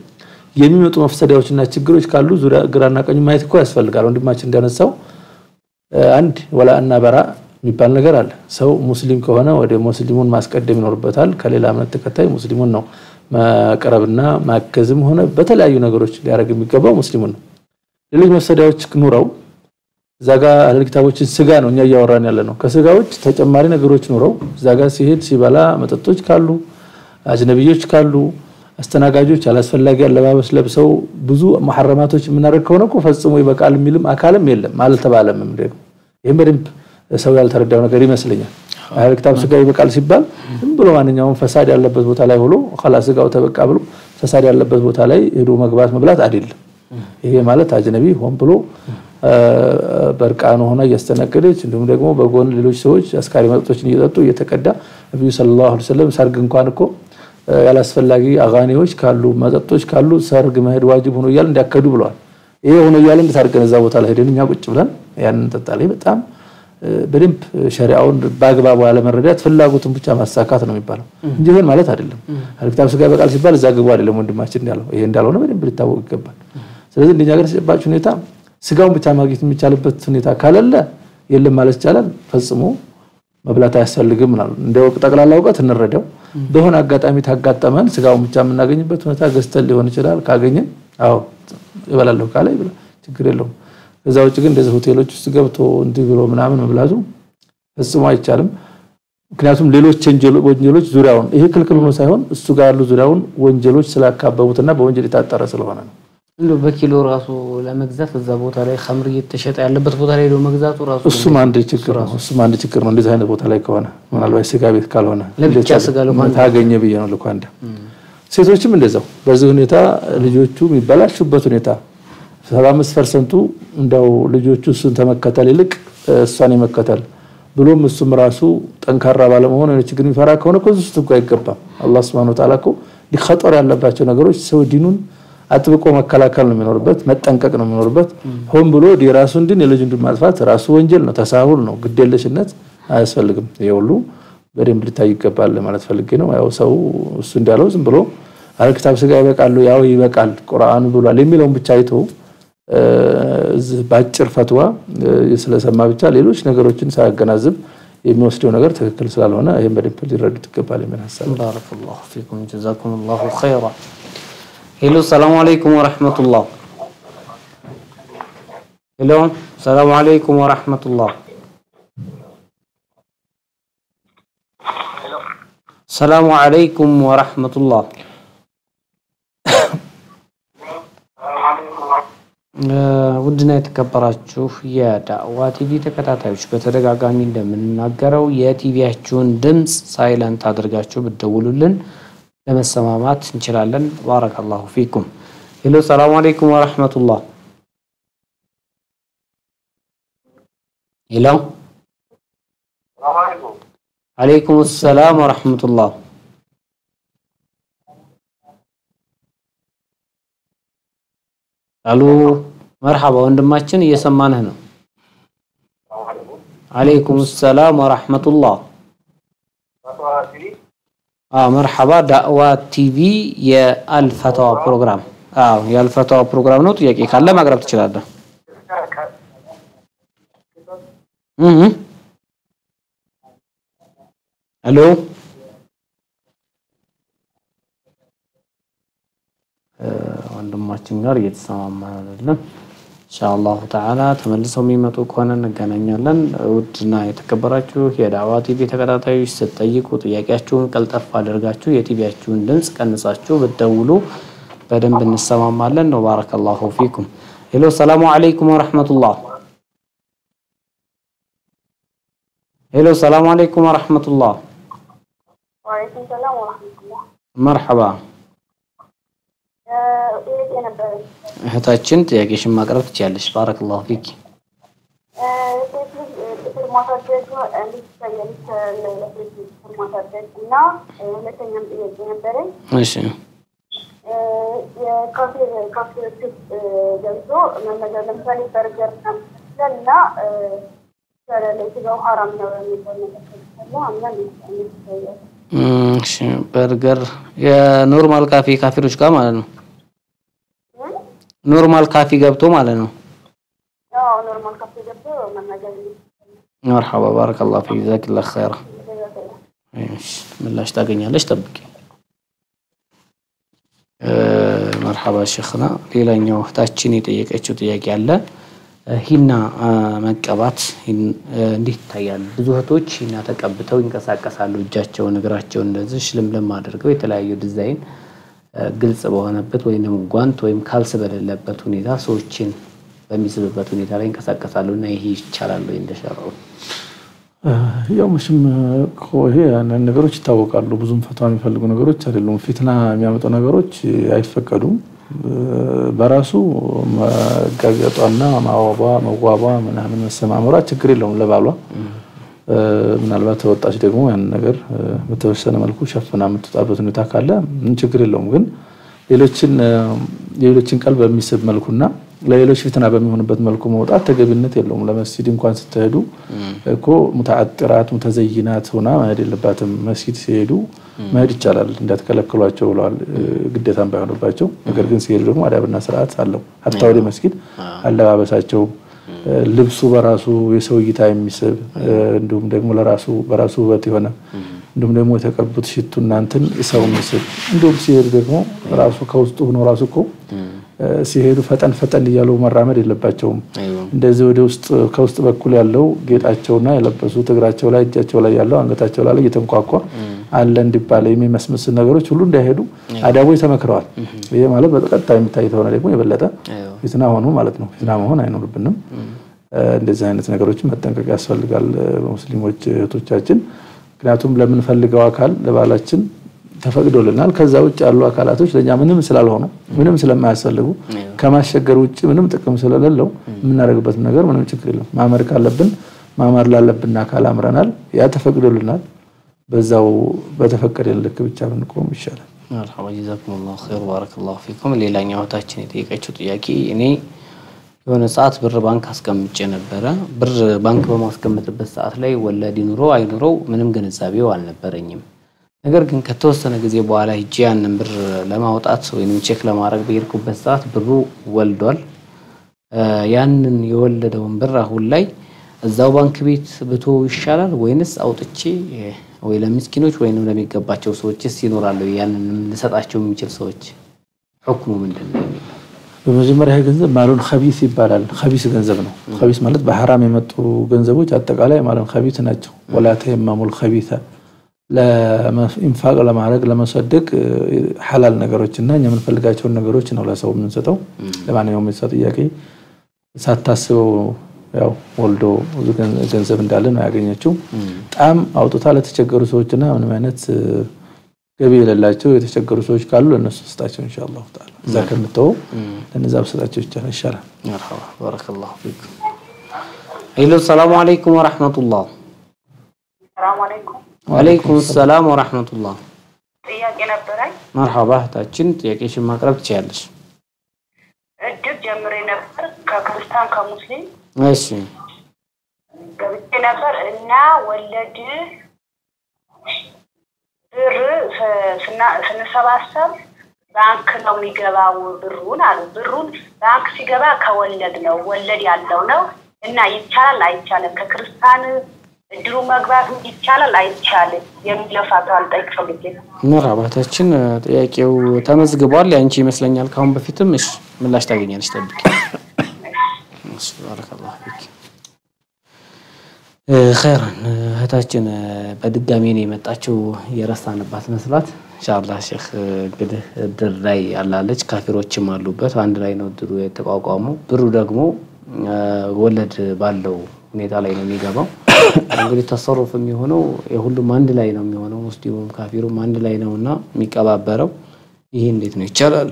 የሚመጡ መፍሰዳዎችና ችግሮች ካሉ ዙሪያ ግራና ቀኝ ማየት እኮ ያስፈልጋል ወንድማችን እንዳነሳው አንድ ወላ እና በራ የሚባል ነገር አለ ሰው ሙስሊም ከሆነ ወደ ሙስሊሙን ማስቀደም ይኖርበታል ከሌላ እምነት ተከታይ ሙስሊሙን ነው ማቀረብና ማከዝም ሆነ በተለያዩ ነገሮች ሊያረግ የሚገባው ሙስሊሙን ነው ሌሎች መፍሰዳዎች ኑረው ዛጋ አህል ኪታቦችን ስጋ ነው እኛ ያወራን ያለ ነው ከስጋዎች ተጨማሪ ነገሮች ኑረው ዛጋ ሲሄድ ሲበላ መጠጦች ካሉ አጅነብዮች ካሉ አስተናጋጆች አላስፈላጊ አለባበስ ለብሰው ብዙ መሐረማቶች ምናረግ ከሆነ እኮ ፈጽሞ ይበቃል የሚልም አካልም የለም አልተባለም እንደው ይሄን በደንብ ሰው ያልተረዳው ነገር ይመስለኛል አህል ኪታብ ስጋ ይበቃል ሲባል ዝም ብሎ ማንኛውም ፈሳድ ያለበት ቦታ ላይ ሆሎ خلاص ስጋው ተበቃ ብሎ ፈሳድ ያለበት ቦታ ላይ ሄዶ መግባት መብላት አይደለም ይሄ ማለት አጅነቢ ሆን ብሎ በርቃኑ ሆነ ያስተናገደች እንደውም ደግሞ በጎን ሌሎች ሰዎች አስካሪ መጠጦችን እየጠጡ እየተቀዳ ነብዩ ሰለላሁ ዐለይሂ ወሰለም ሰርግ እንኳን እኮ ያላስፈላጊ አጋኒዎች ካሉ መጠጦች ካሉ ሰርግ መሄድ ዋጅብ ሆኖ ይያል እንዲያከዱ ብለዋል ይሄ ሆኖ ይያል እንድታርገን እዛ ቦታ ላይ ሄደን እኛ ቁጭ ብለን ያን እንጠጣለን በጣም በደንብ ሸሪዓውን ባግባቡ ያለ መረዳት ፍላጎቱን ብቻ ማሳካት ነው የሚባለው እንጂ ይሄን ማለት አይደለም አልክታብ ስጋ በቃል ሲባል እዛ ግቡ አይደለም ወንድማችን እንዳለው ይሄ እንዳለው ነው በደንብ ሊታወቅ ይገባል ስለዚህ እንደኛ ሀገር ሲባል ሁኔታ ስጋውን ብቻ ማግኘት የሚቻልበት ሁኔታ ካለለ የለም ማለት ይቻላል ፈጽሞ መብላት አያስፈልግም ማለት እንደው ጠቅላላ ዕውቀት እንረዳው በሆነ አጋጣሚ ታጋጠመን ስጋውን ብቻ የምናገኝበት ሁኔታ ገዝተን ሊሆን ይችላል ካገኘን አዎ ይበላልው ካለ ይብላ ችግር የለውም ከዛው ውጭ ግን እንደዚህ ሆቴሎች ውስጥ ገብቶ እንዲህ ብሎ ምናምን መብላቱ ፈጽሞ አይቻልም ምክንያቱም ሌሎች ወንጀሎች ዙሪያውን ይሄ ክልክል ሆኖ ሳይሆን እሱ ጋር ያሉ ዙሪያውን ወንጀሎች ስላካበቡትና በወንጀል የታጠረ ስለሆነ ነው እንዶ በኪሎ ራሱ ለመግዛት እዛ ቦታ ላይ ኸምር እየተሸጠ ያለበት ቦታ ላይ ነው መግዛቱ ራሱ እሱም አንድ ችግር ነው እንደዚህ አይነት ቦታ ላይ ከሆነ ምናልባት ስጋ ቤት ካልሆነ ለብቻ ስጋ ለማን ታገኘ ብዬ ነው ለኳንዳ ሴቶችም እንደዛው በዚህ ሁኔታ ልጆቹ የሚበላሹበት ሁኔታ 75% እንደው ልጆቹ እሱን ተመከተል ይልቅ እሷን የመከተል ብሎም እሱም ራሱ ጠንካራ ባለመሆን ነው ችግር የሚፈራ ከሆነ ኮዝስቱ እኮ አይገባም አላህ Subhanahu Wa Ta'ala እኮ ሊخطر ያለባቸው ነገሮች ሰው ዲኑን አጥብቆ መከላከል ነው የሚኖርበት መጠንቀቅ ነው የሚኖርበት ሆን ብሎ ዲራሱን ዲን የልጅን ማጥፋት ራሱ ወንጀል ነው ተሳሁል ነው ግዴለሽነት አያስፈልግም ይሁሉ በደንብ ሊታይ ይገባል ማለት ፈልጌ ነው ያው ሰው እሱ እንዳለው ዝም ብሎ አልክታብ ስጋ ይበቃሉ ያው ይበቃል ቁርአን ብሏል የሚለውን ብቻ አይቶ ባጭር ፈትዋ ስለሰማ ብቻ ሌሎች ነገሮችን ሳያገናዝብ የሚወስደው ነገር ትክክል ስላልሆነ ይሄን በደንብ ሊረዱት ይገባል ማለት ሐሳብ ባረከላሁ ፊኩም ጀዛኩሙላሁ ኸይራ ሄሎ ሰላም አለይኩም ወራህመቱላህ ሄሎ ሰላም አለይኩም ወራህመቱላህ ሰላም አለይኩም ወራህመቱላህ ውድና የተከበራችሁ የዳዕዋ ቲቪ ተከታታዮች በተደጋጋሚ እንደምንናገረው የቲቪያችሁን ድምጽ ሳይለንት አድርጋችሁ ብትደውሉልን ለመሰማማት እንችላለን ባረከላሁ ፊኩም ሄሎ ሰላም አለይኩም ወራህመቱላህ ሄሎ አለይኩም ሰላም ወራህመቱላህ አሉ መርሐባ ወንድማችን እየሰማነህ ነው አለይኩም ሰላም ወራህመቱላህ መርሐባ ዳዕዋ ቲቪ የአልፈታዋ ፕሮግራም የአልፈታዋ ፕሮግራም ነው ጥያቄ ካለ ማቅረብ ትችላለህ ሄሎ ወንድማችን ጋር እየተሰማማን አይደለም ኢንሻአላህ ተዓላ ተመልሰው የሚመጡ ከሆነ እንገናኛለን ውድና የተከበራችሁ የዳዕዋ ቲቪ ተከታታዮች ስትጠይቁ ጥያቄያችሁን ቀልጠፍ አድርጋችሁ የቲቪያችሁን ድምጽ ቀንሳችሁ ብትደውሉ በደንብ እንሰማማለን ነው ባረከላሁ ፊኩም ሄሎ ሰላም አለይኩም ወራህመቱላህ ሄሎ ሰላም አለይኩም ወራህመቱላህ ወአለይኩም ሰላም ወራህመቱላህ መርሐባ እህታችን ጥያቄሽን ማቅረብ ትችያለሽ ባረከላሁ ፊክ ሴት ልጅ ጥፍር ማሳደግ እንዴት ይታያል? ለሴት ልጅ ጥፍር ማሳደግ እና ሁለተኛም ጥያቄ ነበረኝ። እሺ የካፌር ገብቶ መመገብ ለምሳሌ በርገር እና ለስጋው ሐራም ነው የሚባል ነገር ይታያል። እሺ በርገር የኖርማል ካፌሮች ጋር ማለት ነው። ኖርማል ካፌ ገብቶ ማለት ነው። ኖርማል ካፌ ገብቶ መመገብ مرحبا بارك الله فيك جزاك الله خير ايش ملاش ታገኛለሽ ጠብቂ مرحبا شيخنا ሌላኛው ታችን የጠየቀችው ጥያቄ አለ ሂና መቀባት እንዴት ይታያል ብዙ እህቶች ሂና ተቀብተው ይንቀሳቀሳሉ እጃቸውን እግራቸውን እንደዚህ ሽልምልም አድርገው የተለያዩ ዲዛይን ግልጽ በሆነበት ወይንም ጓንት ወይም ካልስ በሌለበት ሁኔታ ሰዎችን በሚስብበት ሁኔታ ላይ እንቀሳቀሳሉና ይሄ ይቻላል ወይ እንደሻራው ያው ምሽም ይሄ ነገሮች ይታወቃሉ ብዙም ፈቷ የሚፈልጉ ነገሮች አይደሉም ፊትና የሚያመጡ ነገሮች አይፈቀዱም በራሱ ጋዜጣና መዋባ ምናምን መሰማመራ ችግር የለውም ለባሏ ምናልባት ተወጣች ደግሞ ያን ነገር በተወሰነ መልኩ ሸፍና የምትጣበት ሁኔታ ካለ ምን ችግር የለውም ግን ሌሎችን ቀልብ በሚስብ መልኩና ለሌሎች ፊትና በሚሆንበት መልኩ መውጣት ተገቢነት የለውም ለመስጂድ እንኳን ስትሄዱ እኮ ሙተዓጥራት ሙተዘይናት ሆና መሄድ የለባትም መስጂድ ሲሄዱ መሄድ ይቻላል እንዳትከለክሏቸው ብለዋል ግዴታም ባይሆንባቸው ነገር ግን ሲሄዱ ደግሞ አዳብና ስርዓት አለው ሐታ ወደ መስጂድ አለባበሳቸው ልብሱ በራሱ የሰው እይታ የሚስብ እንዲሁም ደግሞ በራሱ ውበት የሆነ እንዲሁም ደግሞ የተቀቡት ሽቱ እናንተን ሰው የሚስብ እንዲሁም ሲሄዱ ደግሞ ራሱ ከውስጡ ሆኖ ራሱ እኮ ሲሄዱ ፈጠን እያሉ መራመድ የለባቸውም እንደዚህ ወደ ውስጥ ከውስጥ በኩል ያለው ጌጣቸውና የለበሱት እግራቸው ላይ እጃቸው ላይ ያለው አንገታቸው ላይ እየተንቋቋ አለ እንዲባል የሚመስምስ ነገሮች ሁሉ እንዳይሄዱ አዳቦች ተመክረዋል ይሄ ማለት በቀጥታ የሚታይ ተሆነ ደግሞ የበለጠ ፊትና ሆኖ ማለት ነው ፊትና መሆን አይኖርብንም እንደዚህ አይነት ነገሮች መጠንቀቅ ያስፈልጋል ሙስሊሞች እህቶቻችን ምክንያቱም ለምን ፈልገው አካል ለባላችን ተፈቅዶልናል ከዛ ውጭ ያሉ አካላቶች ለኛ ምንም ስላልሆኑ ምንም ስለማያስፈልጉ ከማሸገር ውጭ ምንም ጥቅም ስለሌለው ምናረግበት ነገር ምንም ችግር የለም ማመር ካለብን ማመር ላለብን አካል አምረናል ያ ተፈቅዶልናል በዛው በተፈቀደልን ልክ ብቻ ብንቆም ይሻላል مرحبا جزاكم الله خير بارك الله فيكم ሌላኛው ታችን የጠየቀችው ጥያቄ እኔ የሆነ ሰዓት ብር ባንክ አስቀምጬ ነበር ብር ባንክ በማስቀመጥበት ሰዓት ላይ ወለድ ይኑሮ አይኑሮ ምንም ግንዛቤው አልነበረኝም ነገር ግን ከተወሰነ ጊዜ በኋላ ሂጄ ያንን ብር ለማውጣት ወይንም ቼክ ለማድረግ በየርኩበት ሰዓት ብሩ ወልዷል ያንን የወለደውን ብር አሁን ላይ እዛው ባንክ ቤት ብቶ ይሻላል ወይንስ አውጥቼ ወይ ለምስኪኖች ወይንም ለሚገባቸው ሰዎችስ ይኖራሉ ያንን ለሰጣቸው የሚችል ሰዎች ሁክሙ ምንድነው በመጀመሪያ ገንዘብ ማሉን ኸቢስ ይባላል ኸቢስ ገንዘብ ነው ኸቢስ ማለት በሐራም የመጡ ገንዘቦች አጠቃላይ ማሉን ኸቢስ ናቸው ወላ ተየመሙል ኸቢሳ ለኢንፋቅ ለማድረግ ለመሰደቅ ሐላል ነገሮችና እኛ የምንፈልጋቸው ነገሮች ነው ለሰው የምንሰጠው ለማንኛውም የሰጥ ጥያቄ ሳታስበው ያው ወልዶ ገንዘብ እንዳለ ነው ያገኘችው ጣም አውጥታ ለተቸገሩ ሰዎችና ምንም አይነት ገቢ የሌላቸው የተቸገሩ ሰዎች ካሉ ለነሱ ስጣቸው ኢንሻአላህ ተዓላ ዘከምተው ለነዛ ስጣቸው ይቻላል مرحبا بارك الله فيك ሄሎ ሰላም አለይኩም ወራህመቱላህ ሰላም አለይኩም ወአለይኩም ሰላም ወራህመቱላህ ጥያቄ ነበረኝ مرحبا ታችን ጥያቄሽን ማቅረብ ትችያለሽ እድር ጀምሬ ነበር ከክርስቲያን ከሙስሊም እሺ ገብቼ ነበር እና ወለድ ብር ስንሰባሰብ ባንክ ነው የሚገባው ብሩን ባንክ ሲገባ ከወለድ ነው ወለድ ያለው ነው እና ይቻላል አይቻልም ከክርስቲያን እድሩ መግባት ይቻላል አይቻልም የሚለፋው አልጠይቅ ፈልጌ ምራባታችን ጥያቄው ተመዝግቧል ያንቺ ይመስለኛል ካሁን በፊትም እሺ ምላሽ ታገኛለሽ ጠብቂ እሺ ባረከላሁ ፊክ خيرا እህታችን በድጋሚ ነው የመጣችው የረሳንባት መስላት ኢንሻአላህ ሼክ እንግዲህ እድር ላይ ያላለች ካፊሮችም አሉበት አንድ ላይ ነው እድሩ የተቋቋመው ብሩ ደግሞ ወለድ ባለው ሁኔታ ላይ ነው የሚገባው እንግዲህ ተሰሩፍ የሚሆነው የሁሉም አንድ ላይ ነው የሚሆነው ሙስሊሙም ካፊሩም አንድ ላይ ነውና የሚቀባበረው ይሄ እንዴት ነው ይቻላል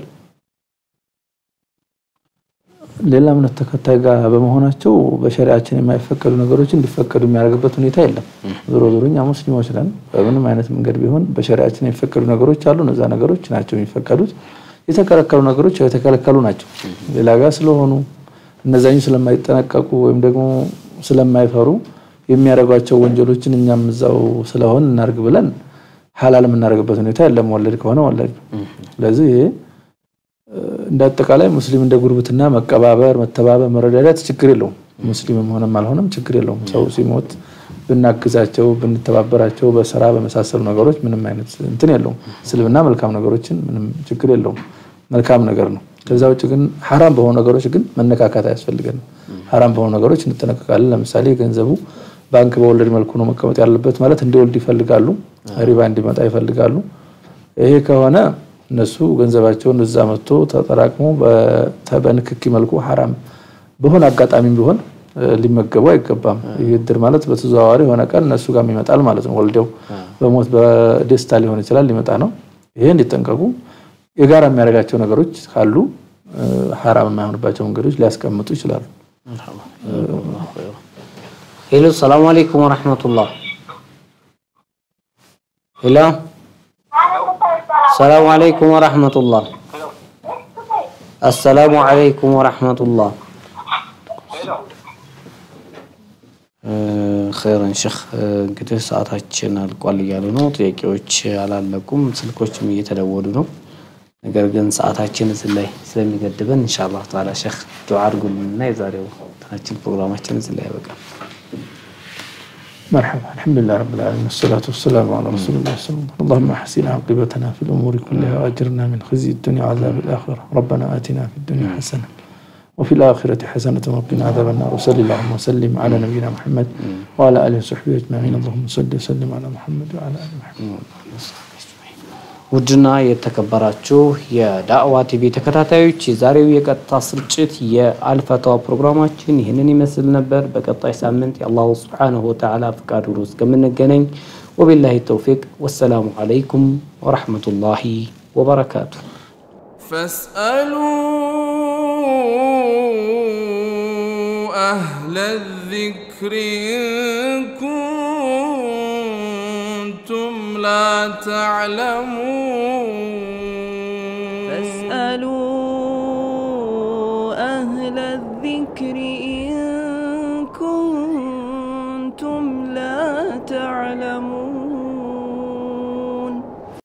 ሌላ እምነት ተከታይ ጋር በመሆናቸው በሸሪዓችን የማይፈቀዱ ነገሮች እንዲፈቀዱ የሚያደርግበት ሁኔታ የለም ዞሮ ዞሮኛ ሙስሊሞች ነን በምንም አይነት መንገድ ቢሆን በሸሪዓችን የሚፈቀዱ ነገሮች አሉ እነዛ ነገሮች ናቸው የሚፈቀዱት የተከለከሉ ነገሮች የተከለከሉ ናቸው ሌላ ጋር ስለሆኑ እነዛኝ ስለማይጠነቀቁ ወይም ደግሞ ስለማይፈሩ የሚያደርጓቸው ወንጀሎችን እኛም እዛው ስለሆነ እናርግ ብለን ሐላል የምናደርግበት ሁኔታ የለም ወለድ ከሆነ ወለድ ስለዚህ እንዳጠቃላይ ሙስሊም እንደ ጉርብትና መቀባበር መተባበር መረዳዳት ችግር የለውም ሙስሊምም ሆነም አልሆነም ችግር የለውም ሰው ሲሞት ብናግዛቸው ብንተባበራቸው በስራ በመሳሰሉ ነገሮች ምንም አይነት እንትን የለውም ስልምና መልካም ነገሮችን ምንም ችግር የለውም መልካም ነገር ነው ከዛው ግን حرام በሆኑ ነገሮች ግን መነካካት ያስፈልጋል حرام በሆኑ ነገሮች እንጠነቀቃለን ለምሳሌ ገንዘቡ ባንክ በወለድ መልኩ ነው መቀመጥ ያለበት ማለት እንዲወልድ ይፈልጋሉ ሪባ እንዲመጣ ይፈልጋሉ ይሄ ከሆነ እነሱ ገንዘባቸውን እዛ መጥቶ ተጠራቅሞ በተበንክኪ መልኩ حرام በሆነ አጋጣሚም ቢሆን ሊመገቡ አይገባም ይድር ማለት በተዘዋዋሪ ሆነ ቀን እነሱ ጋር ይመጣል ማለት ነው ወልደው በሞት በደስታ ሊሆን ይችላል ሊመጣ ነው ይሄ እንዲጠንቀቁ የጋራ የሚያረጋቸው ነገሮች ካሉ حرام የማይሆንባቸው መንገዶች ሊያስቀምጡ ይችላሉ ሄሎ ሰላም አለይኩም ወራህመቱላህ ሄሎ السلام عليكم ورحمة الله السلام عليكم ورحمة الله خيرا شيخ እንግዲህ ሰዓታችን አልቋል ያሉ ነው ጥያቄዎች አላለቁም ስልኮችም እየተደወሉ ነው ነገር ግን ሰዓታችን እዚህ ላይ ስለሚገድበን ኢንሻአላህ ተዓላ ሼክ ዱዓ አድርጉልንና የዛሬው ታችን ፕሮግራማችን እዚህ ላይ ያበቃል مرحبا الحمد لله رب العالمين والصلاة والسلام على رسول الله صلى الله عليه وسلم اللهم احسن عاقبتنا في الأمور كلها وأجرنا من خزي الدنيا وعذاب الآخرة ربنا آتنا في الدنيا حسنة وفي الآخرة حسنة وقنا عذاب النار وصلى اللهم وسلم على نبينا محمد وعلى آله وصحبه أجمعين اللهم صل وسلم على محمد وعلى آل محمد ውድና የተከበራችሁ የዳዕዋ ቲቪ ተከታታዮች የዛሬው የቀጥታ ስርጭት የአልፈታዋ ፕሮግራማችን ይህንን ይመስል ነበር በቀጣይ ሳምንት የአላሁ Subhanahu Wa Ta'ala ፍቃዱ እስከምንገናኝ ወቢላሂ ተውፊቅ ወሰላሙ አለይኩም ወራህመቱላሂ ወበረካቱ فاسألوا أهل الذكر إن كنتم لا تعلمون فاسألوا أهل الذكر إن كنتم لا تعلمون